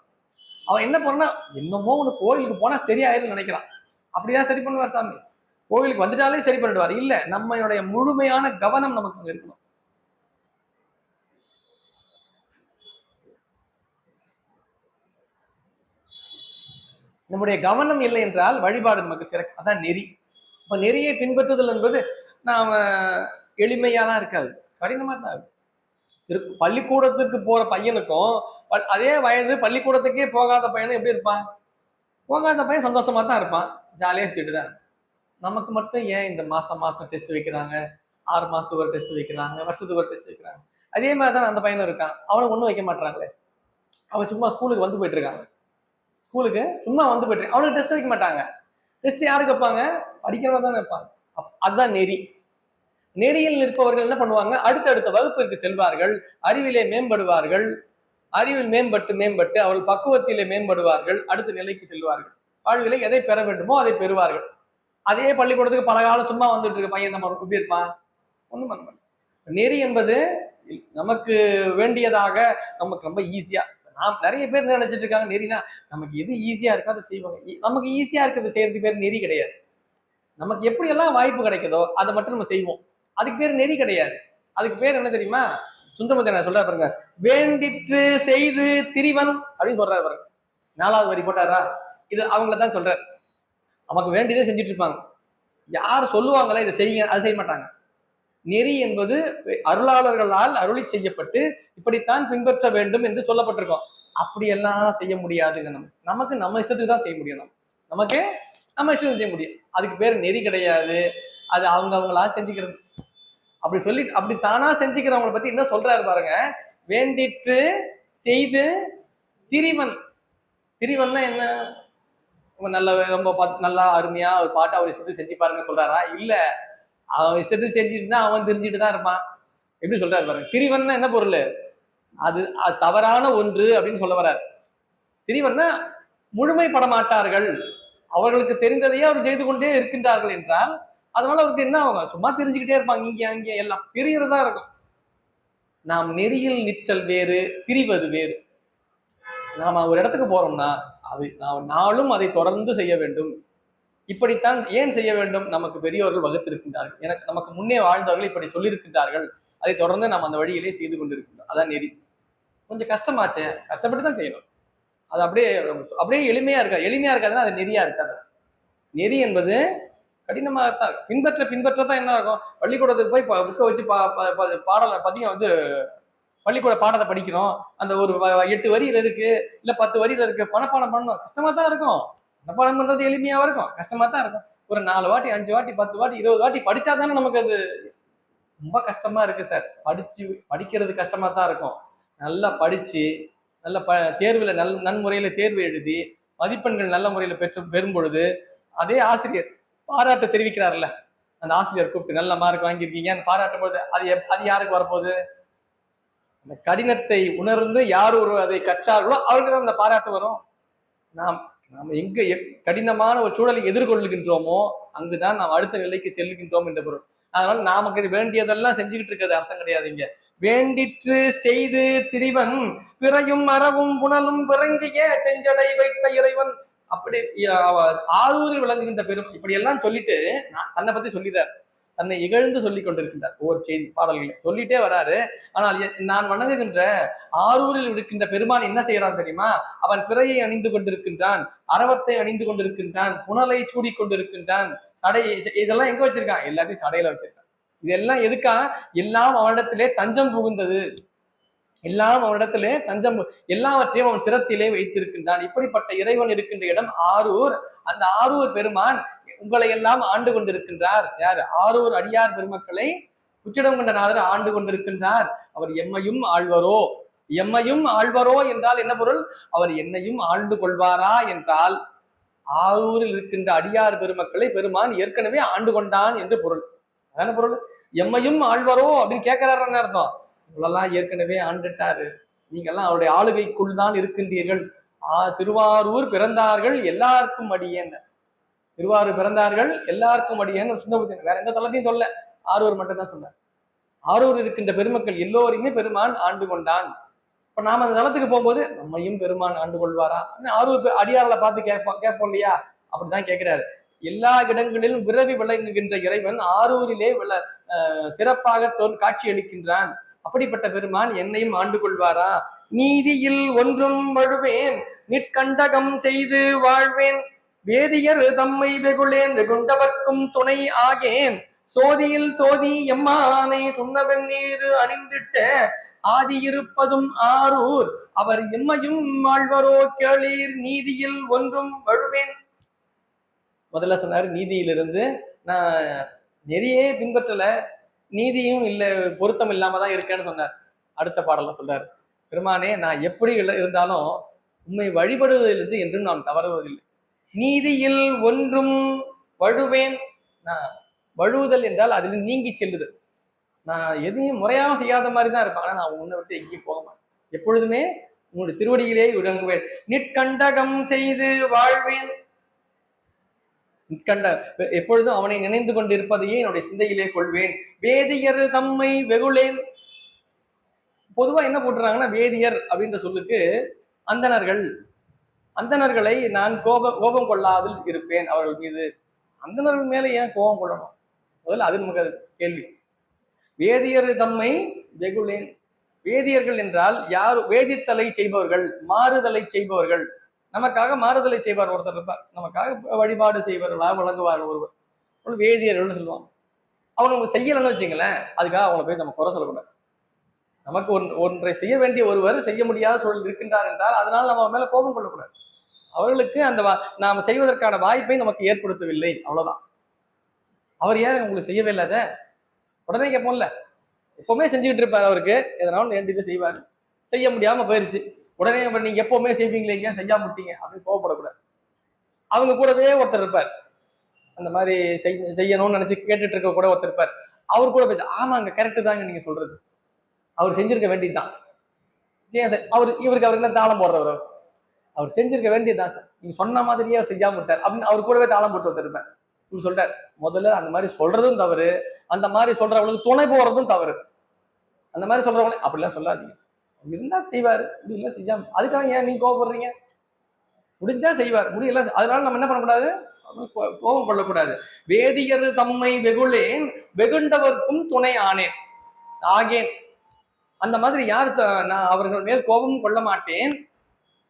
அவன் என்ன பண்ணா, என்னமோ உனக்கு கோயிலுக்கு போனா சரியாயிரும் நினைக்கிறான். அப்படிதான் சரி பண்ணுவார் சாமி. கோவிலுக்கு வந்துட்டாலே சரி பண்ணிடுவார். இல்ல, நம்மளுடைய முழுமையான கவனம் நமக்கு இருக்கணும். நம்முடைய கவனம் இல்லை என்றால் வழிபாடு நமக்கு சிறக்கும். அதான் நெறி. இப்ப நெறியை பின்பற்றுதல் என்பது நாம எளிமையாலாம் இருக்காது, கடினமா தான் இருக்கு. பள்ளிக்கூடத்துக்கு போற பையனுக்கும் அதே வயது பள்ளிக்கூடத்துக்கே போகாத பையனும் எப்படி இருப்பான்? போகாத பையன் சந்தோஷமா தான் இருப்பான், ஜாலியா சுத்திட்டு தான். நமக்கு மட்டும் ஏன் இந்த மாசம் டெஸ்ட் வைக்கிறாங்க, 6 மாசத்துக்கு ஒரு டெஸ்ட் வைக்கிறாங்க, வருஷத்துக்கு ஒரு டெஸ்ட் வைக்கிறாங்க? அதே மாதிரிதான் அந்த பையனும் இருக்கான். அவனுக்கு ஒண்ணும் வைக்க மாட்டாங்களே. அவன் சும்மா ஸ்கூலுக்கு வந்து போயிட்டு இருக்காங்க. ஸ்கூலுக்கு சும்மா வந்து போயிட்டு அவனுக்கு டெஸ்ட் வைக்க மாட்டாங்க. டெஸ்ட் யாருக்கு வைப்பாங்க? படிக்கிறவங்க தானே வைப்பாங்க. அதுதான் நெறி. நெறியில் நிற்பவர்கள் என்ன பண்ணுவாங்க? அடுத்தடுத்த வகுப்பிற்கு செல்வார்கள், அறிவிலே மேம்படுவார்கள், அறிவில் மேம்பட்டு அவர்கள் பக்குவத்திலே மேம்படுவார்கள், அடுத்த நிலைக்கு செல்வார்கள். வாழ்விலே எதை பெற வேண்டுமோ அதை பெறுவார்கள். அதே பள்ளிக்கூடத்துக்கு பல காலம் சும்மா வந்துட்டு இருக்க பையன் நம்ம எப்படி இருப்பான்? ஒண்ணும் பண்ண மாட்டான். நெறி என்பது நமக்கு வேண்டியதாக, நமக்கு ரொம்ப ஈஸியா, நாம் நிறைய பேர் நினைச்சிட்டு இருக்காங்க நெறினா நமக்கு எது ஈஸியா இருக்கோ அதை செய்வாங்க. நமக்கு ஈஸியா இருக்கிறது செய்யறது பேர் நெறி கிடையாது. நமக்கு எப்படி எல்லாம் வாய்ப்பு கிடைக்குதோ அதை மட்டும் நம்ம செய்வோம். அதுக்கு பேர் நெறி கிடையாது. அதுக்கு பேர் என்ன தெரியுமா? சுந்தரமூர்த்தி சொல்றாரு பாருங்க, வேண்டிற்று செய்து திரிவன் அப்படின்னு சொல்றாரு பாருங்க. 4வது வரி போட்டாரா? இது அவங்கள தான் சொல்றாரு. நமக்கு வேண்டியதே செஞ்சுட்டு இருப்பாங்க. யார் சொல்லுவாங்களா இதை செய்யுங்க, அதை செய்ய மாட்டாங்க. நெறி என்பது அருளாளர்களால் அருளி செய்யப்பட்டு இப்படித்தான் பின்பற்ற வேண்டும் என்று சொல்லப்பட்டிருக்கோம். அப்படியெல்லாம் செய்ய முடியாதுங்க. நமக்கு நம்ம இஷ்டத்துக்கு தான் செய்ய முடியும். நமக்கு நம்ம இஷ்டத்துக்கு செய்ய முடியும். அதுக்கு பேர் நெறி கிடையாது. அது அவங்களா செஞ்சுக்கிறது. அப்படி சொல்லி அப்படி தானா செஞ்சுக்கிறவங்களை பத்தி என்ன சொல்றாரு பாருங்க, வேண்டிற்று செய்து திரிவன். திரிவன்னா என்ன? நல்ல ரொம்ப நல்லா அருமையா ஒரு பாட்டு அவர் இஷ்டத்துக்கு செஞ்சு பாருங்க சொல்றாரா? இல்ல, அவன் இஷ்டத்துக்கு செஞ்சுட்டு அவன் தெரிஞ்சுட்டு தான் இருப்பான். எப்படி சொல்றாரு பாருங்க. திரிவன்னா என்ன பொருள்? அது தவறான ஒன்று அப்படின்னு சொல்ல வர்றாரு. திரிவன்னா முழுமைப்பட மாட்டார்கள், அவர்களுக்கு தெரிந்ததையே அவர் செய்து கொண்டே இருக்கின்றார்கள் என்றால் அதனால அவருக்கு என்ன ஆகும்? சும்மா தெரிஞ்சுக்கிட்டே இருப்பாங்க. இங்க அங்கே எல்லாம் தெரியறதா இருக்கும். நாம் நெறியில் நிற்றல் வேறு, திரிவது வேறு. நாம ஒரு இடத்துக்கு போறோம்னா அது நாளும் அதை தொடர்ந்து செய்ய வேண்டும். இப்படித்தான் ஏன் செய்ய வேண்டும்? நமக்கு பெரியோர்கள் வகுத்திருக்கின்றார்கள். எனக்கு நமக்கு முன்னே வாழ்ந்தவர்கள் இப்படி சொல்லியிருக்கின்றார்கள். அதை தொடர்ந்து நாம் அந்த வழியிலே செய்து கொண்டிருக்கின்றோம். அதான் நெறி. கொஞ்சம் கஷ்டமாச்சே, கஷ்டப்பட்டு தான் செய்யணும். அது அப்படியே அப்படியே எளிமையா இருக்காது. எளிமையா இருக்காதுன்னா அது நெறியா இருக்காது. நெறி என்பது கடினமாகத்தான் பின்பற்றதான் என்ன ஆகும்? பள்ளிக்கூடத்துக்கு போய் புக்கை வச்சு பாடலை பதியம் பள்ளிக்கூட பாடத்தை படிக்கிறோம். அந்த ஒரு 8 வரியில இருக்கு, இல்ல 10 வரியில இருக்கு, மனப்பாடம் பண்ணணும். கஷ்டமா தான் இருக்கும். மனப்பாடம் பண்றது எளிமையாவும் இருக்கும், கஷ்டமா தான் இருக்கும். ஒரு 4 வாட்டி 5 வாட்டி 10 வாட்டி 20 வாட்டி படிச்சா தானே நமக்கு அது ரொம்ப கஷ்டமா இருக்கு சார். படிக்கிறது கஷ்டமா தான் இருக்கும். நல்லா படிச்சு நல்ல தேர்வுல நன்முறையில தேர்வு எழுதி மதிப்பெண்கள் நல்ல முறையில பெறும் பொழுது அதே ஆசிரியர் பாராட்டு தெரிவிக்கிறார்ல, அந்த ஆசிரியர் கூப்பிட்டு நல்ல மார்க் வாங்கியிருக்கீங்கன்னு பாராட்டும் பொழுது அது யாருக்கு வரப்போகுது? அந்த கடினத்தை உணர்ந்து யார் ஒரு அதை கற்றார்களோ அவருக்கு தான் அந்த பாராட்டு வரும். நாம் எங்க கடினமான ஒரு சூழலை எதிர்கொள்ளுகின்றோமோ அங்குதான் நாம் அடுத்த நிலைக்கு செல்லுகின்றோம் என்ற பொருள். அதனால நமக்கு வேண்டியதெல்லாம் செஞ்சுக்கிட்டு இருக்கிறது அர்த்தம் கிடையாதுங்க. வேண்டிற்று செய்து திரிவன் பிறையும் மரவும் புனலும் பிறங்கிய செஞ்சடை வைத்த இறைவன். அப்படி ஆரூரில் விளங்குகின்ற பெரும் இப்படி எல்லாம் சொல்லிட்டு தன்னை பத்தி சொல்லிடுறார். தன்னை இகழ்ந்து சொல்லிக் கொண்டிருக்கின்றார். ஒவ்வொரு செய்தி பாடல்களை சொல்லிட்டே வராரு. ஆனால் நான் வணங்குகின்ற ஆரூரில் இருக்கின்ற பெருமான் என்ன செய்யறான் தெரியுமா? அவன் பிறையை அணிந்து கொண்டிருக்கின்றான், அரவத்தை அணிந்து கொண்டிருக்கின்றான், புனலை சூடி கொண்டிருக்கின்றான், சடை, இதெல்லாம் எங்க வச்சிருக்கான்? எல்லாத்தையும் சடையில வச்சிருக்கான். இதெல்லாம் எதுக்கா? எல்லாம் அவனிடத்திலே தஞ்சம் புகுந்தது. எல்லாம் அவனிடத்திலே தஞ்சம், எல்லாவற்றையும் அவன் சிரத்திலே வைத்திருக்கின்றான். இப்படிப்பட்ட இறைவன் இருக்கின்ற இடம் ஆரூர். அந்த ஆரூர் பெருமான் உங்களை எல்லாம் ஆண்டு கொண்டிருக்கின்றார். யார்? ஆரூர் அடியார் பெருமக்களை உச்சிடம் கொண்ட நாதர் ஆண்டு கொண்டிருக்கின்றார். அவர் எம்மையும் ஆழ்வரோ. எம்மையும் ஆழ்வரோ என்றால் என்ன பொருள்? அவர் என்னையும் ஆண்டு கொள்வாரா என்றால் ஆரூரில் இருக்கின்ற அடியார் பெருமக்களை பெருமான் ஏற்கனவே ஆண்டு கொண்டான் என்று பொருள். அதான பொருள். எம்மையும் ஆழ்வரோ அப்படின்னு கேட்கிறாருன்னு அர்த்தம். இவ்வளெல்லாம் ஏற்கனவே ஆண்டுட்டாரு, நீங்க எல்லாம் அவருடைய ஆளுகைக்குள் தான் இருக்கின்றீர்கள். திருவாரூர் பிறந்தார்கள் எல்லாருக்கும் அடியேன். திருவாரூர் பிறந்தார்கள் எல்லாருக்கும் அடியேன்னு சுந்தரமூர்த்தி வேற எந்த தளத்தையும் சொல்ல, ஆரூர் மட்டும் தான் சொன்னார். ஆரூர் இருக்கின்ற பெருமக்கள் எல்லோரையுமே பெருமான் ஆண்டு கொண்டான். இப்ப நாம அந்த தளத்துக்கு போகும்போது நம்மையும் பெருமான் ஆண்டு கொள்வாரா? ஆரூர் அடியார்களை பார்த்து கேட்போம் இல்லையா? அப்படிதான் கேட்கிறாரு. எல்லா இடங்களிலும் விரவி விளங்குகின்ற இறைவன் ஆரூரிலே சிறப்பாக காட்சி அளிக்கின்றான். அப்படிப்பட்ட பெருமான் என்னையும் ஆண்டு கொள்வாரா? நீதியில் ஒன்றும் வழுவேன், நிற்கண்டகம் செய்து வாழ்வேன், வேதியர் தம்மை வெகுளேன், வெகுண்டவர்க்கும் துணை ஆகேன், சோதியில் சோதி எம்மானை சுண்ணவெண் நீர் அணிந்திட்ட ஆதி இருப்பதும் ஆரூர், அவர் எம்மையும் வாழ்வரோ கேளீர், நீதியில் ஒன்றும் வழுவேன். முதல்ல சொன்னாரு நீதியிலிருந்து நான் நெறியே பின்பற்றல, நீதியும் இல்ல, பொருத்தம் இல்லாம தான் இருக்கேன்னு சொன்னார். அடுத்த பாடல்ல சொல்றாரு, பெருமானே நான் எப்படி இருந்தாலும் உண்மை வழிபடுவதிலிருந்து என்றும் நான் தவறுவதில்லை. நீதியில் ஒன்றும் வழுவேன். நான் வழுவுதல் என்றால் அதில் நீங்கி செல்லுதல். நான் எதையும் முறையாக செய்யாத மாதிரி தான் இருப்பேன். ஆனா நான் உன்னை விட்டு எங்கேயும் போக மாட்டேன். எப்பொழுதுமே உன்னுடைய திருவடியிலே விளங்குவேன். நிற்கண்டகம் செய்து வாழ்வேன். நிற்கண்ட எப்பொழுதும் அவனை நினைந்து கொண்டிருப்பதையே என்னுடைய சிந்தையிலே கொள்வேன். வேதியர் தம்மை வெகுளேன். பொதுவா என்ன போட்டுறாங்கன்னா, வேதியர் அப்படின்ற சொல்லுக்கு அந்தணர்கள். அந்தணர்களை நான் கோபம் கொள்ளாமல் இருப்பேன் அவர்கள் மீது. அந்தணர்கள் மேல ஏன் கோபம் கொள்ளணும்? முதல்ல அது நமக்கு கேள்வி. வேதியர் தம்மை வெகுளேன். வேதியர்கள் என்றால் யார்? வேதித்தலை செய்பவர்கள், மாறுதலை செய்பவர்கள். நமக்காக மாறுதலை செய்வார் ஒருத்தர் இருப்பார், நமக்காக வழிபாடு செய்வர்களாக விளங்குவார் ஒருவர், வேதியர்கள்னு சொல்லுவாங்க. அவங்க நம்ம செய்யலன்னு வச்சுங்களேன், அதுக்காக அவங்களை போய் நம்ம குறை சொல்லக்கூடாது. நமக்கு ஒன்றை செய்ய வேண்டிய ஒருவர் செய்ய முடியாத சூழல் இருக்கின்றார் என்றால் அதனால் நம்ம மேல கோபம் கொள்ளக்கூடாது. அவர்களுக்கு அந்த நாம் செய்வதற்கான வாய்ப்பை நமக்கு ஏற்படுத்தவில்லை, அவ்வளவுதான். அவர் ஏன் உங்களுக்கு செய்யவே இல்லாத உடனே கேட்போம்ல, எப்பவுமே செஞ்சுக்கிட்டு இருப்பார். அவருக்கு எதனாலும் வேண்டியதை செய்வார், செய்ய முடியாம போயிருச்சு, உடனே நீங்க எப்பவுமே செய்வீங்களே ஏன் செய்யாம விட்டீங்க அப்படின்னு கோவப்படக்கூடாது. அவங்க கூடவே ஒருத்தர் இருப்பார், அந்த மாதிரி செய்யணும்னு நினைச்சு கேட்டுட்டு இருக்க கூட ஒருத்தர் இருப்பார். அவர் கூட போய் ஆமாங்க கரெக்டு தாங்க நீங்க சொல்றது, அவர் செஞ்சிருக்க வேண்டியதுதான். இவருக்கு என்ன தாளம் போடுறவர், அவர் செஞ்சிருக்க வேண்டியதுதான் சார், நீங்க சொன்ன மாதிரியே அவர் செய்யாம விட்டார் அப்படின்னு அவர் கூடவே தாளம் போட்டு வந்திருப்பேன். இவர் சொல்றாரு, முதல்ல அந்த மாதிரி சொல்றதும் தவறு, அந்த மாதிரி சொல்றவங்களுக்கு துணை போறதும் தவறு. அந்த மாதிரி சொல்றவங்களே அப்படிலாம் சொல்லாதீங்க, இருந்தா செய்வாரு, முடியல செய்யாம, அதுக்காக ஏன் நீங்க கோவப்படுறீங்க? முடிஞ்சா செய்வார், முடியல, அதனால நம்ம என்ன பண்ணக்கூடாது, கோபம் கொள்ளக்கூடாது. வேதியர் தம்மை வெகுளேன் வெகுண்டவர்க்கும் துணை ஆனேன் ஆகேன். அந்த மாதிரி யார் நான் அவர்கள் மேல் கோபமும் கொள்ள மாட்டேன்,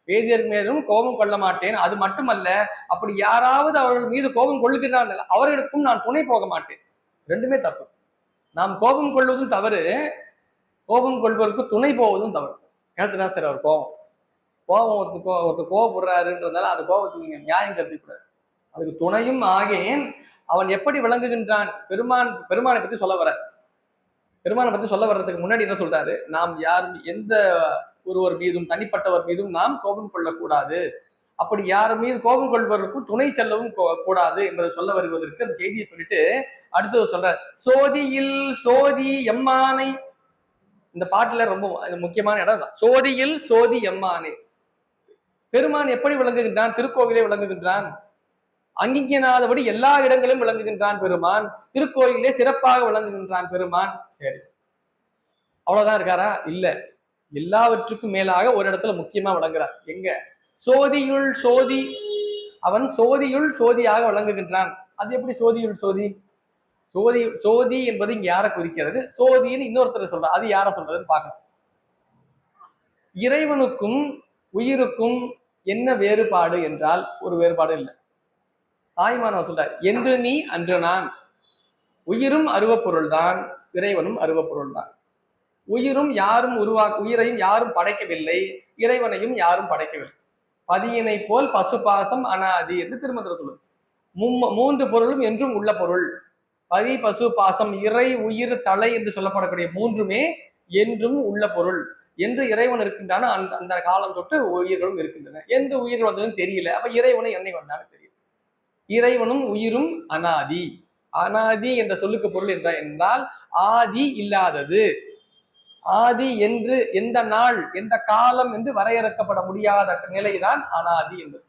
வேதியர் மேலும் கோபம் கொள்ள மாட்டேன். அது மட்டுமல்ல, அப்படி யாராவது அவர்கள் மீது கோபம் கொள்ளுகிறார்கள் அவர்களுக்கும் நான் துணை போக மாட்டேன். ரெண்டுமே தப்பு. நாம் கோபம் கொள்வதும் தவறு, கோபம் கொள்வதற்கு துணை போவதும் தவறு. கேட்டுதான் சார் அவர் ஒருத்தர் கோபப்படுறாருன்றதால அது கோபத்துக்கு நீங்க நியாயம் கற்பிக்கூடாது. அதுக்கு துணையும் ஆகேன். அவன் எப்படி விளங்குகின்றான்? பெருமானை பத்தி சொல்ல வர, பெருமானை பத்தி சொல்ல வர்றதுக்கு முன்னாடி என்ன சொல்றாரு, நாம் யாரும் எந்த ஒருவர் மீதும் தனிப்பட்டவர் மீதும் நாம் கோபம் கொள்ளக்கூடாது, அப்படி யார் மீது கோபம் கொள்வதற்கும் துணை செல்லவும் கூடாது என்பதை சொல்ல வருவதற்கு அந்த செய்தியை சொல்லிட்டு அடுத்தது சொல்ற, சோதியில் சோதி எம்மானை. இந்த பாட்டுல ரொம்ப முக்கியமான இடம் தான், சோதியில் சோதி எம்மானை. பெருமான் எப்படி விளங்குகின்றான்? திருக்கோவிலே விளங்குகின்றான், அங்கிங்கனாதபடி எல்லா இடங்களிலும் விளங்குகின்றான் பெருமான், திருக்கோயிலே சிறப்பாக விளங்குகின்றான் பெருமான். சரி, அவ்வளவுதான் இருக்காரா? இல்ல, எல்லாவற்றுக்கும் மேலாக ஒரு இடத்துல முக்கியமா விளங்குறார். எங்க? சோதியுள் சோதி. அவன் சோதியுள் சோதியாக விளங்குகின்றான். அது எப்படி சோதியுள் சோதி? சோதி என்பது இங்க யாரை குறிக்கிறது? சோதின்னு இன்னொருத்தர் சொல்ற, அது யார சொல்றதுன்னு பார்க்கணும். இறைவனுக்கும் உயிருக்கும் என்ன வேறுபாடு என்றால் ஒரு வேறுபாடு இல்லை. தாய்மானவர் சொல்றார், என்று நீ அன்று நான். உயிரும் அருவப்பொருள் தான், இறைவனும் அருவப்பொருள் தான். உயிரையும் யாரும் படைக்கவில்லை, இறைவனையும் யாரும் படைக்கவில்லை. பதியினை போல் பசுபாசம் அனாதி என்று திருமந்திரம் சொல்லுது. மூன்று பொருளும் என்றும் உள்ள பொருள். பதி, பசு, பாசம், இறை, உயிர், தலை என்று சொல்லப்படக்கூடிய மூன்றுமே என்றும் உள்ள பொருள். என்று இறைவன் இருக்கின்றான அந்த காலம் தொட்டு உயிர்களும் இருக்கின்றன. எந்த உயிர்கள் வந்ததுன்னு தெரியல, அப்ப இறைவனை என்னை வந்தாலும் தெரியும். இறைவனும் உயிரும் அனாதி. அனாதி என்ற சொல்லுக்கு பொருள் என்றால் ஆதி இல்லாதது. ஆதி என்று எந்த நாள் எந்த காலம் என்று வரையறுக்கப்பட முடியாத நிலைதான் அனாதி என்பது.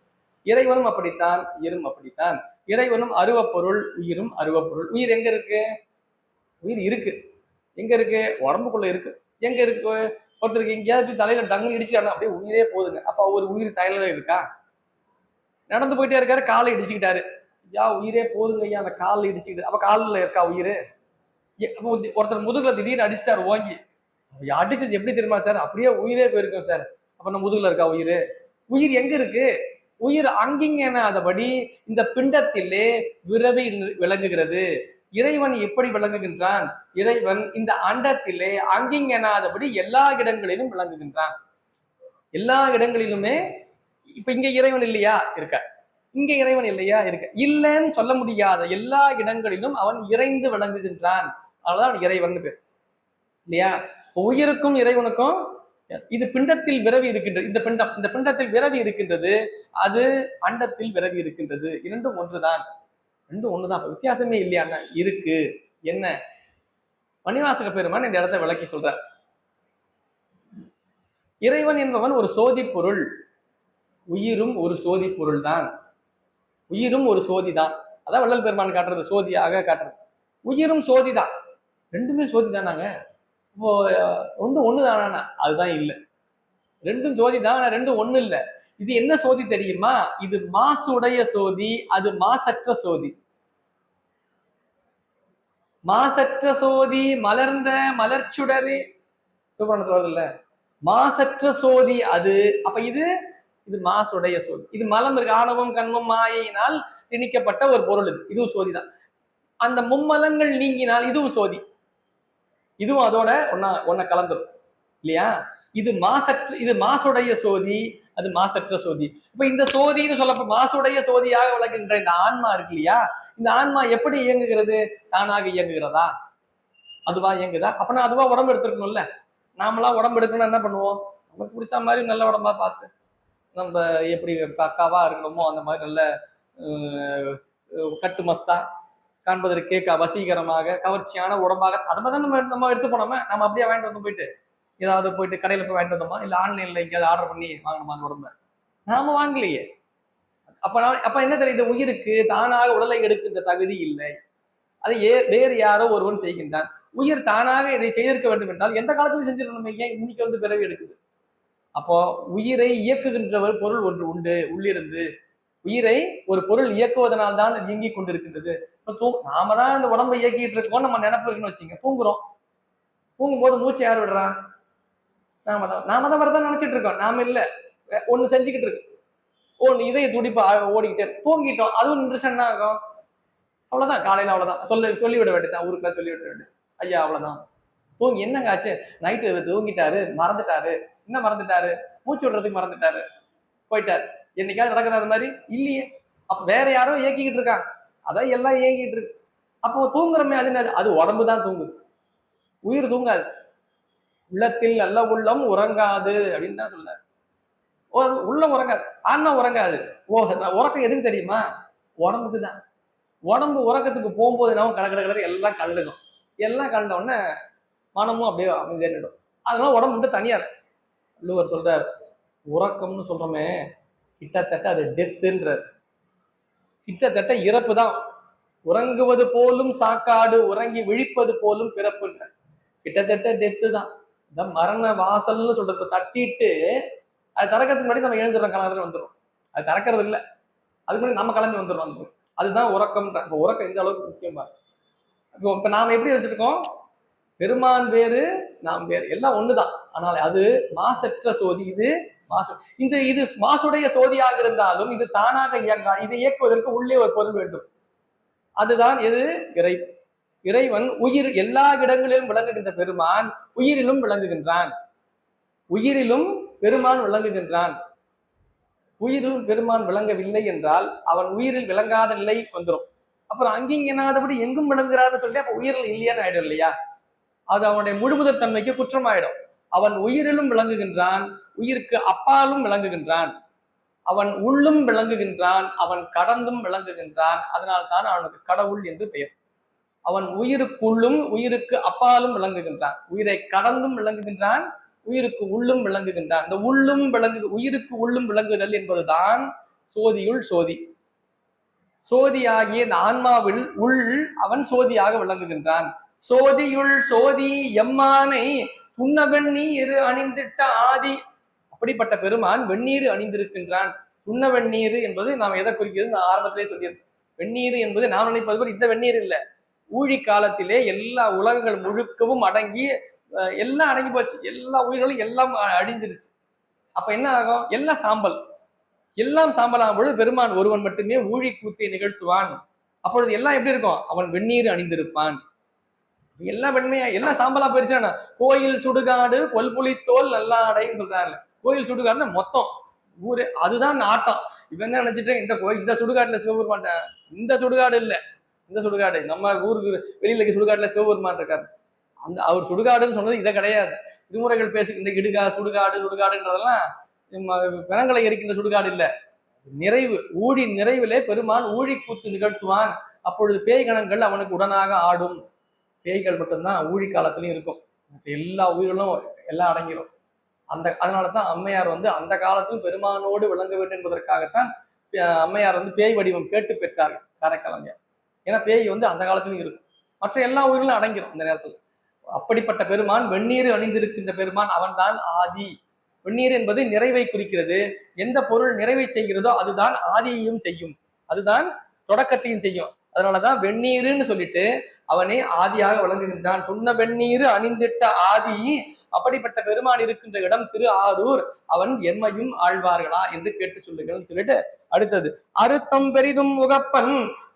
இறைவனும் அப்படித்தான், உயிரும் அப்படித்தான். இறைவனும் அருவப்பொருள், உயிரும் அருவப்பொருள். உயிர் எங்க இருக்கு? உயிர் இருக்கு, எங்க இருக்கு? உடம்புக்குள்ள இருக்கு. எங்க இருக்கு? ஒருத்தருக்கு எங்கேயாவது தலையில டங்கு இடிச்சுட்டாங்க, அப்படியே உயிரே போகுதுங்க. அப்ப ஒரு உயிர் தலையில இருக்கா? நடந்து போயிட்டே இருக்காரு, காலை இடிச்சுக்கிட்டாரு, உயிரே போதுங்க ஐயா, அந்த காலில் இடிச்சுக்கிட்டு, அப்ப காலில் இருக்கா உயிர்? ஒருத்தர் முதுகுல திடீர்னு அடிச்சார் ஓங்கி, அடிச்சது எப்படி தெரியுமா சார்? அப்படியே உயிரே போயிருக்கோம் சார். அப்ப நம்ம முதுகுல இருக்கா உயிர்? உயிர் எங்க இருக்கு? உயிர் அங்கிங்கனாதபடி இந்த பிண்டத்திலே விரவி விளங்குகிறது. இறைவன் எப்படி விளங்குகின்றான்? இறைவன் இந்த அண்டத்திலே அங்கிங்கனாதபடி எல்லா இடங்களிலும் விளங்குகின்றான். எல்லா இடங்களிலுமே. இப்ப இங்க இறைவன் இல்லையா? இருக்க. இங்க இறைவன் இல்லையா? இருக்க. இல்லைன்னு சொல்ல முடியாத எல்லா இடங்களிலும் அவன் இறைந்து விளங்குகின்றான். அவ்வளவுதான் இறைவன் பேர், இல்லையா? உயிருக்கும் இறைவனுக்கும் இது பிண்டத்தில் விரவி இருக்கின்றது. இந்த பிண்டத்தில் விரவி இருக்கின்றது, அது அண்டத்தில் விரவி இருக்கின்றது. இரண்டும் ஒன்றுதான், ரெண்டும் ஒண்ணுதான், வித்தியாசமே இல்லையா? இருக்கு. என்ன? மணிவாசக பெருமான் இந்த இடத்தை விளக்கி சொல்ற, இறைவன் என்பவன் ஒரு சோதி பொருள், உயிரும் ஒரு சோதி பொருள் தான். உயிரும் ஒரு சோதி தான். அதான் வள்ளல் பெருமான் காட்டுறது, சோதியாக காட்டுறது. உயிரும் சோதி தான், ரெண்டுமே சோதி தானாங்க. இப்போ ரெண்டும் ஒண்ணு தானா? அதுதான் இல்லை. ரெண்டும் சோதி தான், ரெண்டும் ஒண்ணு இல்லை. இது என்ன சோதி தெரியுமா? இது மாசுடைய சோதி, அது மாசற்ற சோதி. மாசற்ற சோதி மலர்ந்த மலர்ச்சுடரே. சிவபுராணத்துல வருது இல்ல, மாசற்ற சோதி அது. அப்ப இது இது மாசுடைய சோதி. இது மலம் இருக்கு, ஆணவம் கண்மம் மாயினால் திணிக்கப்பட்ட ஒரு பொருள். இதுவும் சோதி தான். அந்த மும்மலங்கள் நீங்கினால் இதுவும் சோதி, இதுவும் அதோட ஒன்ன கலந்துரும் இல்லையா? இது மாசற்ற, இது மாசுடைய சோதி, அது மாசற்ற சோதி. இப்ப இந்த சோதின்னு சொல்லப்ப மாசுடைய சோதியாக விளக்குகின்ற இந்த ஆன்மா இருக்கு இல்லையா, இந்த ஆன்மா எப்படி இயங்குகிறது? தானாக இயங்குகிறதா? அதுவா இயங்குதா? அப்பனா அதுவா உடம்பு எடுத்துருக்கணும்ல. நாமெல்லாம் உடம்பு எடுக்கணும்னா என்ன பண்ணுவோம்? நமக்கு பிடிச்ச மாதிரி நல்ல உடம்பா பார்த்து, நம்ம எப்படி பக்காவா இருக்கணுமோ அந்த மாதிரி நல்ல கட்டு மஸ்தா, காண்பதற்கு வசீகரமாக கவர்ச்சியான உடம்பாக அதை தான் நம்ம எடுத்து போனோமே. நம்ம அப்படியே வாங்கிட்டு வந்து போயிட்டு ஏதாவது போயிட்டு கடையில போய் வாங்கிட்டு வந்தோமா, இல்ல ஆன்லைன்ல எங்கேயாவது ஆர்டர் பண்ணி வாங்கணுமா அந்த உடம்ப? நாம வாங்கலையே. அப்ப என்ன தெரியுது? உயிருக்கு தானாக உடலை எடுக்கின்ற தகுதி இல்லை. அதை வேறு யாரோ ஒருவன் செய்கின்றான். உயிர் தானாக இதை செய்திருக்க வேண்டும் என்றால் எந்த காலத்திலும் செஞ்சிருக்கணும். ஏன் இன்னைக்கு வந்து பிறவி எடுக்குது? அப்போ உயிரை இயக்குகின்றவர் பொருள் ஒன்று உண்டு உள்ளிருந்து. உயிரை ஒரு பொருள் இயக்குவதனால் தான் அது இயங்கிக் கொண்டிருக்கின்றது. நாம தான் இந்த உடம்பை இயக்கிட்டு இருக்கோம், நம்ம நினைப்பு இருக்குன்னு வச்சுங்க. தூங்குறோம், தூங்கும் போது மூச்சு யார் விடுறா? நாம தான் வரதான் நினைச்சிட்டு இருக்கோம். நாம இல்ல, ஒண்ணு செஞ்சுக்கிட்டு இருக்கு. இதய துடிப்பு ஓடிக்கிட்டே தூங்கிட்டோம், அதுவும் நின்று என்ன ஆகும்? அவ்வளவுதான், காலையில அவ்வளவுதான் சொல்லிவிட வேண்டியதான், ஊருக்குள்ள சொல்லிவிட வேண்டியது. ஐயா அவ்வளவுதான், தூங்கி என்னங்க ஆச்சு? நைட்டு தூங்கிட்டாரு, மறந்துட்டாரு. என்ன மறந்துட்டாரு? மூச்சு விடுறதுக்கு மறந்துட்டாரு, போயிட்டாரு. என்னைக்காவது நடக்குது அது மாதிரி? இல்லையே. அப்ப வேற யாரோ இயக்கிக்கிட்டு இருக்காங்க, அதான் எல்லாம் இயங்கிட்டு இருக்கு. அப்போ தூங்குறமே, அது உடம்பு தான் தூங்குது, உயிர் தூங்காது. உள்ளத்தில் நல்ல உள்ளம் உறங்காது அப்படின்னு தான் சொல்றாரு. உள்ளம் உறங்காது, ஆன்மா உறங்காது. உறக்கம் எதுக்கு தெரியுமா? உடம்புக்கு தான். உடம்பு உறக்கத்துக்கு போகும்போது நம்ம கடற்கரை எல்லாம் கலந்துக்கும். எல்லாம் கலந்த உடனே மனமும் அப்படியே அமைதியிடும். அதனால உடம்பு மட்டும் தனியார். வள்ளுவர் சொல்றாரு, உறக்கம்னு சொல்றோமே, கிட்டத்தட்ட அது டெத்துன்றார். கிட்டத்தட்ட இறப்பு தான். உறங்குவது போலும் சாக்காடு, உறங்கி விழிப்பது போலும் பிறப்புன்ற. கிட்டத்தட்ட டெத்து தான். இந்த மரண வாசல்னு சொல்றது தட்டிட்டு அது திறக்கிறதுக்கு முன்னாடி நம்ம எழுந்துடுறோம், காலத்துல வந்துடும். அது திறக்கிறது இல்லை, அதுக்கு முன்னாடி நம்ம கிளம்பி வந்துடுறோம். அதுதான் உறக்கம்ன்ற. இப்போ உறக்கம் இந்த அளவுக்கு முக்கியமா. இப்ப நாம எப்படி வச்சிருக்கோம்? பெருமான் வேறு, நாம் வேறு, எல்லாம் ஒண்ணுதான். ஆனால் அது மாசற்ற சோதி, இது மாசு. இது மாசுடைய சோதியாக இருந்தாலும் இது தானாக இயங்கா. இதை இயக்குவதற்கு உள்ளே ஒரு பொருள் வேண்டும். அதுதான் எது? இறைவன். உயிர் எல்லா இடங்களிலும் விளங்குகின்ற பெருமான் உயிரிலும் விளங்குகின்றான். உயிரிலும் பெருமான் விளங்குகின்றான். உயிரிலும் பெருமான் விளங்கவில்லை என்றால் அவன் உயிரில் விளங்காத நிலை வந்துடும். அப்புறம் அங்கிங்கனாதபடி எங்கும் விளங்குறான்னு சொல்லி அப்ப உயிரில் இல்லையான்னு ஆயிடும் இல்லையா? அது அவனுடைய முழுமுதற் தன்மைக்கு குற்றமாயிடும். அவன் உயிரிலும் விளங்குகின்றான், உயிருக்கு அப்பாலும் விளங்குகின்றான், அவன் உள்ளும் விளங்குகின்றான், அவன் கடந்தும் விளங்குகின்றான். அதனால் தான் அவனுக்கு கடவுள் என்று பெயர். அவன் உயிருக்குள்ளும் உயிருக்கு அப்பாலும் விளங்குகின்றான், உயிரை கடந்தும் விளங்குகின்றான், உயிருக்கு உள்ளும் விளங்குகின்றான். இந்த உள்ளும் உயிருக்கு உள்ளும் விளங்குதல் என்பதுதான் சோதியுள் சோதி. சோதியாகிய ஆன்மாவில் உள் அவன் சோதியாக விளங்குகின்றான். சோதியுள் சோதி எம்மானை சுண்ண வெந்நீர் அணிந்திட்ட ஆதி. அப்படிப்பட்ட பெருமான் வெந்நீர் அணிந்திருக்கின்றான். சுண்ண வெந்நீர் என்பது நாம் எதை குறிக்கிறது? நான் ஆரம்பத்திலே சொல்லியிருக்கேன். வெந்நீர் என்பது நாம் நினைப்பது போல இந்த வெந்நீர் இல்லை. ஊழி காலத்திலே எல்லா உலகங்கள் முழுக்கவும் அடங்கி எல்லாம் அடங்கி போச்சு, எல்லா உயிர்களும் எல்லாம் அழிஞ்சிருச்சு. அப்ப என்ன ஆகும்? எல்லாம் சாம்பல். எல்லாம் சாம்பலாகும் பொழுது பெருமான் ஒருவன் மட்டுமே ஊழி கூத்தை நிகழ்த்துவான். அப்பொழுது எல்லாம் எப்படி இருக்கும்? அவன் வெந்நீர் அணிந்திருப்பான். எல்லாம் வெண்மையா, எல்லாம் சாம்பலா போயிருச்சானா? கோயில் சுடுகாடு பொல்புலித்தோல் நல்லாடைன்னு சொல்றாருல. கோயில் சுடுகாடுன்னா மொத்தம் ஊரே, அதுதான் ஆட்டம். இவன் என்ன நினைச்சிட்டு இந்த சுடுகாட்டுல சிவபெருமான், இந்த சுடுகாடு இல்ல, இந்த சுடுகாடு நம்ம ஊருக்கு வெளியில இருக்க சுடுகாட்டுல சிவபெருமான் இருக்காரு. அவர் சுடுகாடுன்னு சொன்னது இதை கிடையாது. திருமுறைகள் பேசுகின்ற இடுகா சுடுகாடுன்றதெல்லாம் பிணங்களை எரிக்கின்ற சுடுகாடு இல்ல. நிறைவு, ஊழி நிறைவிலே பெருமான் ஊழி கூத்து நிகழ்த்துவான். அப்பொழுது பேய் கணங்கள் அவனுக்கு உடனாக ஆடும். பேய்கள் மட்டும்தான் ஊழி காலத்திலையும் இருக்கும், எல்லா உயிர்களும் எல்லாம் அடங்கிடும். அதனாலதான் அம்மையார் அந்த காலத்தில் பெருமானோடு விளங்க வேண்டும் என்பதற்காகத்தான் அம்மையார் பேய் வடிவம் கேட்டு பெற்றார்கள் காரைக்கால் அம்மையார். ஏன்னா பேய் அந்த காலத்திலும் இருக்கும், மற்ற எல்லா உயிர்களும் அடங்கிடும் இந்த நேரத்தில். அப்படிப்பட்ட பெருமான் வெந்நீர் அணிந்திருக்கின்ற பெருமான் அவன்தான் ஆதி. வெந்நீர் என்பது நிறைவை குறிக்கிறது. எந்த பொருள் நிறைவை செய்கிறதோ அதுதான் ஆதியையும் செய்யும், அதுதான் தொடக்கத்தையும் செய்யும். அதனாலதான் வெந்நீருன்னு சொல்லிட்டு அவனே ஆதியாக விளங்குகின்றான். சொன்ன வெந்நீர் அணிந்திட்ட ஆதி அப்படிப்பட்ட பெருமான் இருக்கின்ற இடம் திரு ஆரூர், அவன் எம்மையும் ஆழ்வார்களா என்று கேட்டு சொல்லுங்கள் சொல்லிட்டு அடுத்தது, அறுத்தம் பெரிதும் உகப்பன்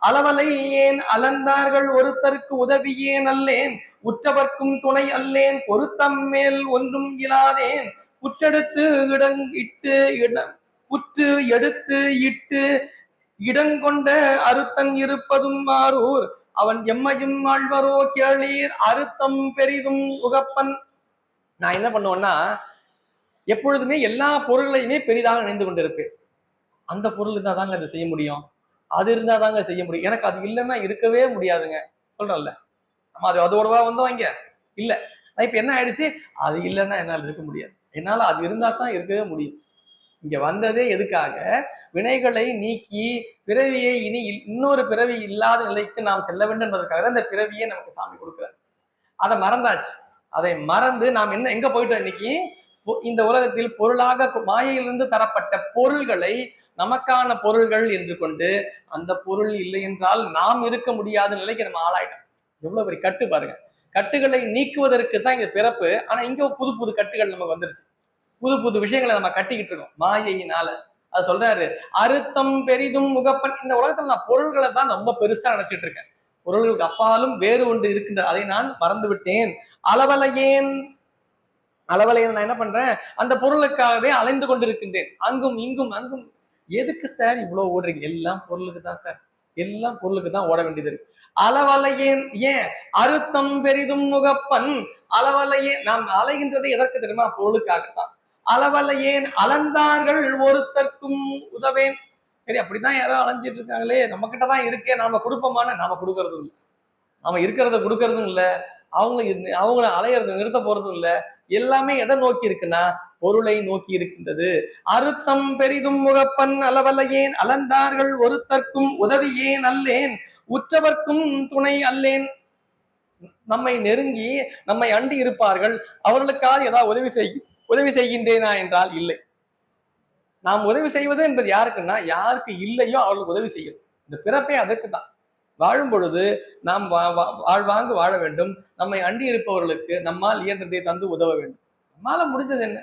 அளவலை ஏன் அளந்தார்கள் ஒருத்தருக்கு உதவியேன் அல்லேன் உற்றவர்க்கும் துணை அல்லேன் பொருத்தம் மேல் ஒன்றும் இலாதேன் புற்றெடுத்து இட்டு புற்று எடுத்து இட்டு இடங்கொண்ட அறுத்தன் இருப்பதும் ஆரூர், அவன் எம்மையும் ஆழ்வரோ கேளீர் அறுத்தம் பெரிதும் உகப்பன். நான் என்ன பண்ணுவேன்னா, எப்பொழுதுமே எல்லா பொருள்களையுமே பெரிதாக நினைந்து கொண்டிருப்பேன். அந்த பொருள் இருந்தா தாங்க அதை செய்ய முடியும், அது இருந்தா தாங்க செய்ய முடியும், எனக்கு அது இல்லைன்னா இருக்கவே முடியாதுங்க சொல்றேன்ல. நம்ம அதோடவா வந்தவங்க இல்ல. நான் இப்ப என்ன ஆயிடுச்சு, அது இல்லைன்னா என்னால் இருக்க முடியாது, என்னால அது இருந்தா தான் இருக்கவே முடியும். இங்க வந்ததே எதுக்காக, வினைகளை நீக்கி பிறவியை இனி இன்னொரு பிறவி இல்லாத நிலைக்கு நாம் செல்ல வேண்டும் என்பதற்காக தான் இந்த பிறவியை நமக்கு சாமி கொடுக்கிறார். அதை மறந்தாச்சு. அதை மறந்து நாம் என்ன எங்க போயிட்டோம் இன்னைக்கு, இந்த உலகத்தில் பொருளாக மாயையிலிருந்து தரப்பட்ட பொருள்களை நமக்கான பொருள்கள் என்று கொண்டு அந்த பொருள் இல்லை என்றால் நாம் இருக்க முடியாத நிலைக்கு நம்ம ஆளாயிட்டோம். எவ்வளவு பெரிய கட்டு பாருங்க. கட்டுகளை நீக்குவதற்கு தான் இங்க பிறப்பு. ஆனா இங்க புது புது கட்டுகள் நமக்கு வந்துருச்சு, புது புது விஷயங்களை நம்ம கட்டிக்கிட்டு இருக்கோம் மாயையினால. அது சொல்றாரு, அறுத்தம் பெரிதும் முகப்பன். இந்த உலகத்துல நான் பொருள்களை தான் ரொம்ப பெருசா நினைச்சிட்டு இருக்கேன், பொருள்களுக்கு அப்பாலும் வேறு ஒன்று இருக்கின்ற அதை நான் மறந்து விட்டேன். அளவலையேன், அளவலையேன் நான் என்ன பண்றேன், அந்த பொருளுக்காகவே அலைந்து கொண்டிருக்கின்றேன், அங்கும் இங்கும் அங்கும். எதுக்கு சார் இவ்வளவு ஓடுறீங்க, எல்லாம் பொருளுக்கு தான் சார், எல்லாம் பொருளுக்கு தான் ஓட வேண்டியது இருக்கு. அளவலையேன் ஏன் அறுத்தம் பெரிதும் முகப்பன், அளவலையேன் நாம் அலைகின்றதை எதற்கு தெரியுமா, பொருளுக்காகத்தான். அளவலையேன் அளந்தார்கள் ஒருத்தர்க்கும் உதவேன். சரி, அப்படிதான் யாரோ அலைஞ்சிட்டு இருக்காங்களே, நம்ம கிட்ட தான் இருக்கே, நாம கொடுப்போமான, நாம கொடுக்கறதும் இல்லை, நாம இருக்கிறத கொடுக்கறதும் இல்லை, அவங்கள அலையிறது நிறுத்த போறதும் இல்லை. எல்லாமே எதை நோக்கி இருக்குன்னா பொருளை நோக்கி இருக்கின்றது. அறுத்தம் பெரிதும் முகப்பன் அளவலையேன் அளந்தார்கள் ஒருத்தர்க்கும் உதவியேன் அல்லேன் உற்றவர்க்கும் துணை அல்லேன். நம்மை நெருங்கி நம்மை அண்டி இருப்பார்கள், அவர்களுக்காக ஏதாவது உதவி செய்கின்றேனா என்றால் இல்லை. நாம் உதவி செய்வது என்பது யாருக்குன்னா, யாருக்கு இல்லையோ அவர்களுக்கு உதவி செய்யும். இந்த பிறப்பே அதற்கு தான். வாழும் பொழுது நாம் வாழ்வாங்கு வாழ வேண்டும், நம்மை அண்டி இருப்பவர்களுக்கு நம்மால் இயன்றதை தந்து உதவ வேண்டும். நம்மால முடிஞ்சது என்ன,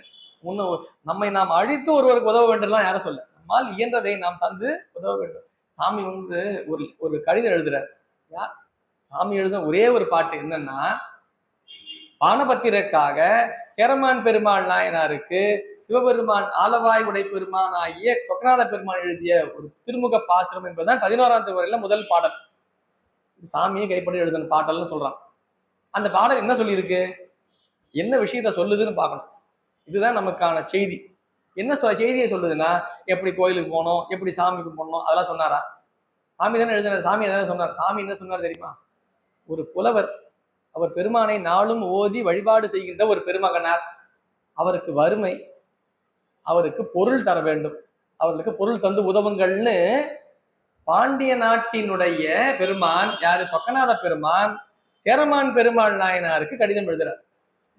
நம்மை நாம் அழித்து ஒருவருக்கு உதவ வேண்டும்லாம் யாரும் சொல்ல, நம்மால் இயன்றதை நாம் தந்து உதவ வேண்டும். சாமி ஒரு கடிதம் எழுதுறார். சாமி எழுத ஒரே ஒரு பாட்டு என்னன்னா, பானபத்திரக்காக சேரமான் பெருமாள் நாயனாருக்கு சிவபெருமான் ஆலவாய் உடை பெருமான் ஆகிய சொக்கநாத பெருமான் எழுதிய ஒரு திருமுக பாசுரம் என்பதுதான் 11ஆம் திருமுறையில முதல் பாடல். சாமியை கைப்பற்றி எழுதின பாடல்னு சொல்றான். அந்த பாடல் என்ன சொல்லியிருக்கு, என்ன விஷயத்த சொல்லுதுன்னு பார்க்கணும். இதுதான் நமக்கான செய்தி. என்ன செய்தியை சொல்லுதுன்னா, எப்படி கோயிலுக்கு போனோம், எப்படி சாமிக்கு போனோம், அதெல்லாம் சொன்னாரா? சாமி தானே எழுதினார், சாமி தானே சொன்னார். சாமி என்ன சொன்னார் தெரியுமா, ஒரு புலவர், அவர் பெருமானை நாளும் ஓதி வழிபாடு செய்கின்ற ஒரு பெருமகனார், அவருக்கு வறுமை, அவருக்கு பொருள் தர வேண்டும், அவர்களுக்கு பொருள் தந்து உதவுங்கள்னு பாண்டிய நாட்டினுடைய பெருமான் யாரு, சொக்கநாத பெருமான் சேரமான் பெருமாள் நாயனாருக்கு கடிதம் எழுதுறார்.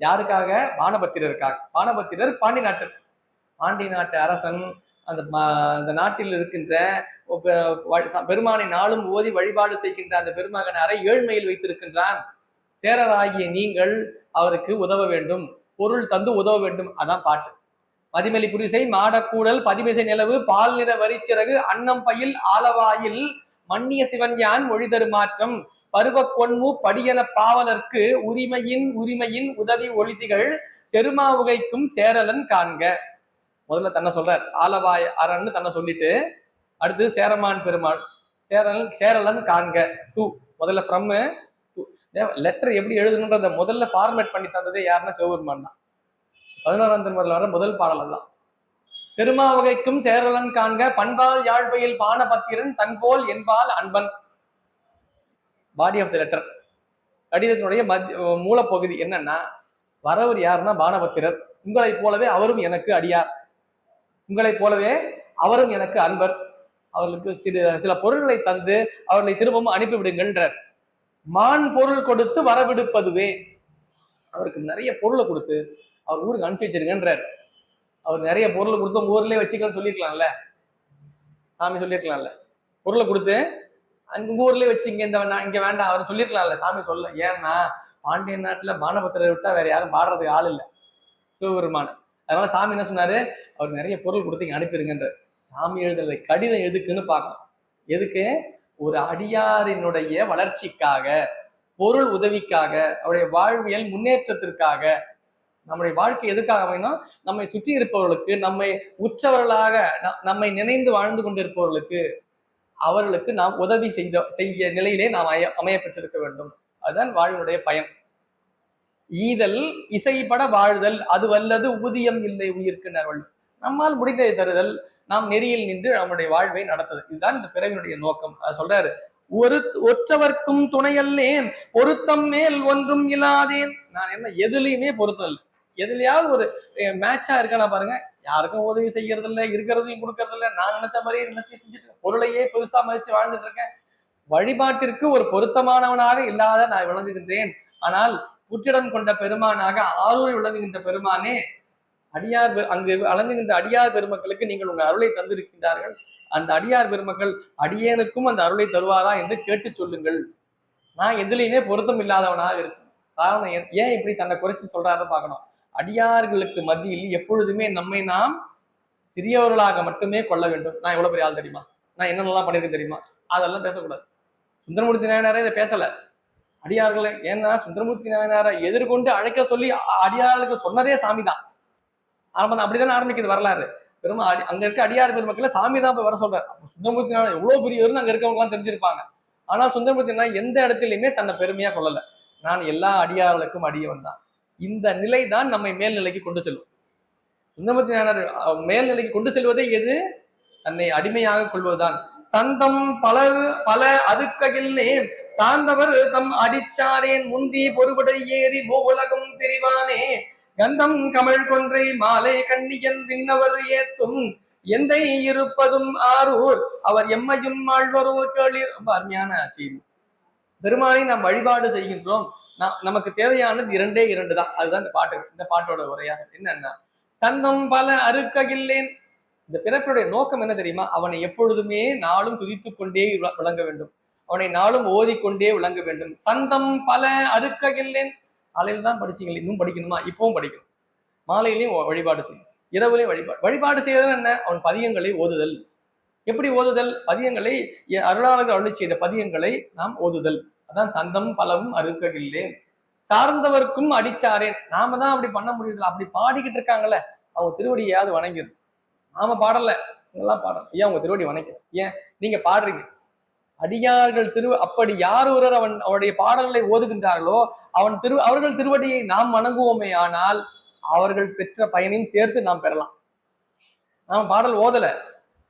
யாருக்காக, பானபத்திரருக்காக. பானபத்திரர் பாண்டிய நாட்டு அரசன். அந்த நாட்டில் இருக்கின்ற பெருமானை நாளும் ஓதி வழிபாடு செய்கின்ற அந்த பெருமகனாரை ஏழ்மையில் வைத்திருக்கின்றான். சேரராகிய நீங்கள் அவருக்கு உதவ வேண்டும், பொருள் தந்து உதவ வேண்டும். அதான் பாட்டு. மதிமலி புரிசை மாடக்கூடல் பதிமிசை நிலவு பால் நிற வரிச்சிறகு அன்னம் பயில் ஆலவாயில் மன்னிய சிவன் யான் மொழிதரு மாற்றம் பருவ கொன்மு படியன பாவலர்க்கு உரிமையின் உதவி ஒளிதிகள் செருமாவுகைக்கும் சேரலன் காண்க. முதல்ல தன்னை சொல்றார், ஆலவாய் அரண்னு தன்னை சொல்லிட்டு அடுத்து சேரமான் பெருமாள் சேரலன் காண்க. முதல்ல ஃப்ரம் லெட்டர் எப்படி எழுதணுன்றத முதல்ல ஃபார்மேட் பண்ணி தந்ததே யாருன்னா சிவபெருமான் தான். 11ஆம் திருமுறையில் வர முதல் பாடல் தான். செருமாவகைக்கும் சேரலன் காண்க பண்பால் யாழ்பையில் பானபத்திரன் தன்போல் என்பால் அன்பன். பாடி ஆஃப் த லெட்டர், கடிதத்தினுடைய மூலப்பகுதி என்னன்னா, வரவர் யாருன்னா பானபத்திரர், உங்களைப் போலவே அவரும் எனக்கு அடியார், உங்களைப் போலவே அவரும் எனக்கு அன்பர், அவர்களுக்கு சில பொருள்களை தந்து அவர்களை திரும்பவும் அனுப்பிவிடுங்கள்ன்றார். மான் பொருள் கொடுத்து வரவிடுப்பதுவே, அவருக்கு நிறைய பொருளை கொடுத்து அவர் ஊருக்கு அனுப்பி வச்சிருக்கன்றார். அவர் நிறைய பொருளை கொடுத்து உங்க ஊர்லயே வச்சுக்கன்னு சொல்லிருக்கலாம்ல, சாமி சொல்லியிருக்கலாம்ல. பொருளை கொடுத்து அங்க ஊர்லயே வச்சு இங்க வேண்டாம் அவர் சொல்லியிருக்கலாம்ல. சாமி சொல்ல, ஏன்னா பாண்டிய நாட்டுல பானபத்திரரை விட்டா வேற யாரும் பாடுறதுக்கு ஆள் இல்லை. சிவபெருமான. அதனால சாமி என்ன சொன்னாரு, அவர் நிறைய பொருள் கொடுத்து இங்க அனுப்பிடுங்கன்ற. சாமி எழுதுறது கடிதம் எதுக்குன்னு பார்க்கணும். எதுக்கு? ஒரு அடியாரினுடைய வளர்ச்சிக்காக, பொருள் உதவிக்காக, அவருடைய வாழ்வியல் முன்னேற்றத்திற்காக. நம்முடைய வாழ்க்கை எதுக்காக அமையணும்? நம்மை சுற்றி இருப்பவர்களுக்கு, நம்மை உற்றவர்களாக நம்மை நினைந்து வாழ்ந்து கொண்டிருப்பவர்களுக்கு, அவர்களுக்கு நாம் உதவி செய்ய நிலையிலே நாம் அமைய பெற்றிருக்க வேண்டும். அதுதான் வாழ்வினுடைய பயன். ஈதல் இசைப்பட வாழ்தல் அது வல்லது ஊதியம் இல்லை உயிர்க்கு நரவல். நம்மால் முடிந்ததை தருதல், நாம் நெறியில் நின்று நம்முடைய வாழ்வை நடத்துது. இதுதான் இந்த பிறவினுடைய நோக்கம். அது சொல்றாரு, ஒற்றவர்க்கும் துணையல்லேன் பொருத்தம் மேல் ஒன்றும் இல்லாதேன். நான் என்ன எதுலையுமே பொருத்தம் இல்லை. எதுலையாவது ஒரு மேட்சா இருக்கானா பாருங்க. யாருக்கும் உதவி செய்யறது இல்லை, இருக்கிறதையும் கொடுக்கறது இல்லை. நான் நினைச்ச மாதிரியே நினைச்சு செஞ்சுட்டு பொருளையே பெருசா மதிச்சு வாழ்ந்துட்டு இருக்கேன். வழிபாட்டிற்கு ஒரு பொருத்தமானவனாக இல்லாத நான் விளங்குகின்றேன். ஆனால் புற்றிடம் கொண்ட பெருமானாக ஆரூரில் விளங்குகின்ற பெருமானே, அடியார் அங்கு வழங்குகின்ற அடியார் பெருமக்களுக்கு நீங்கள் உங்கள் அருளை தந்திருக்கின்றார்கள். அந்த அடியார் பெருமக்கள் அடியேனுக்கும் அந்த அருளை தருவாரா என்று கேட்டு சொல்லுங்கள். நான் எதுலையுமே பொருத்தம் இல்லாதவனாக இருக்கும். காரணம் ஏன் இப்படி தன்னை குறைச்சி சொல்றாருன்னு பார்க்கணும். அடியார்களுக்கு மத்தியில் எப்பொழுதுமே நம்மை நாம் சிறியவர்களாக மட்டுமே கொள்ள வேண்டும். நான் எவ்வளவு பெரிய ஆள் தெரியுமா, நான் என்னென்னலாம் பண்ணிருக்கேன் தெரியுமா, அதெல்லாம் பேசக்கூடாது. சுந்தரமூர்த்தி நாயனாரே இதை பேசல. அடியார்களை, ஏன்னா சுந்தரமூர்த்தி நாயனாரை எதிர்கொண்டு அழைக்க சொல்லி அடியார்களுக்கு சொன்னதே சாமி தான். ஆரம்பம் அப்படித்தானே ஆரம்பிக்குது வரலாறு. பெருமா அங்க இருக்க அடியார் பெருமக்களை சாமி தான் போய் வர சொல்றாரு. சுந்தரமூர்த்தி நாயனார் எவ்வளவு பெரியவர்னு அங்க இருக்கவங்க எல்லாம் தெரிஞ்சிருப்பாங்க. ஆனா சுந்தரமூர்த்தி நாயனார் எந்த இடத்துலயுமே தன்னை பெருமையா கொள்ளல. நான் எல்லா அடியார்களுக்கும் அடியவன் தான். இந்த நிலை தான் நம்மை மேல்நிலைக்கு கொண்டு செல்லும். சுந்தரமூர்த்தி நாயனார் மேல்நிலைக்கு கொண்டு செல்வதே எது? தன்னை அடிமையாக கொள்வதுதான். சந்தம் பல அதுக்கையில்லே சார்ந்தவர் தம் அடிச்சாரேன் முந்தி பொறுபடை ஏறி மூவுலகம் திரிவானே கந்தம் கமழ் கொன்றை மாலை கண்ணியன் விண்ணவர் ஏத்தும் எந்தை இருப்பதும் ஆரூர் அவர் எம்மையும் ஆழ்வரோ கேளீர். ரொம்ப அருமையான செய்தி. பெருமானை நாம் வழிபாடு செய்கின்றோம். நமக்கு தேவையானது இரண்டு தான். அதுதான் இந்த பாட்டோட உரையாக என்னன்னா, சந்தம் பல அறுக்கையில்லேன். இந்த பிறப்புடைய நோக்கம் என்ன தெரியுமா? அவனை எப்பொழுதுமே நாளும் துதித்துக் கொண்டே விளங்க வேண்டும். அவனை நாளும் ஓதிக்கொண்டே விளங்க வேண்டும். சந்தம் பல அறுக்கையில்லேன். காலையில தான் படிச்சீங்க, இன்னும் படிக்கணுமா? இப்பவும் படிக்கணும். மாலையிலையும் வழிபாடு செய்யும், இரவுலையும் வழிபாடு செய்யறது என்ன? அவன் பதியங்களை ஓதுதல். எப்படி ஓதுதல்? பதியங்களை அருளாளர்கள் அருளி செய்த பதியங்களை நாம் ஓதுதல். அதான் சந்தம் பலவும் அறுக்கையில்லேன். சார்ந்தவர்க்கும் அடிச்சாரேன். நாம தான் அப்படி பண்ண முடியுது. அப்படி பாடிக்கிட்டு இருக்காங்கல்ல, அவங்க திருவடியாவது வணங்கிடும். நாம பாடல, இதெல்லாம் பாடல. ஏன் உங்க திருவடி வணக்கம்? ஏன் நீங்க பாடுறீங்க? அடியார்கள் அப்படி யார் ஒருவர் அவருடைய பாடல்களை ஓதுகின்றார்களோ அவர்கள் திருவடியை நாம் வணங்குவோமே ஆனால் அவர்கள் பெற்ற பயனையும் சேர்த்து நாம் பெறலாம். நாம் பாடல் ஓதல,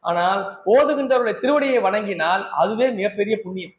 ஆனால் ஓதுகின்றவருடைய திருவடியை வணங்கினால் அதுவே மிகப்பெரிய புண்ணியம்.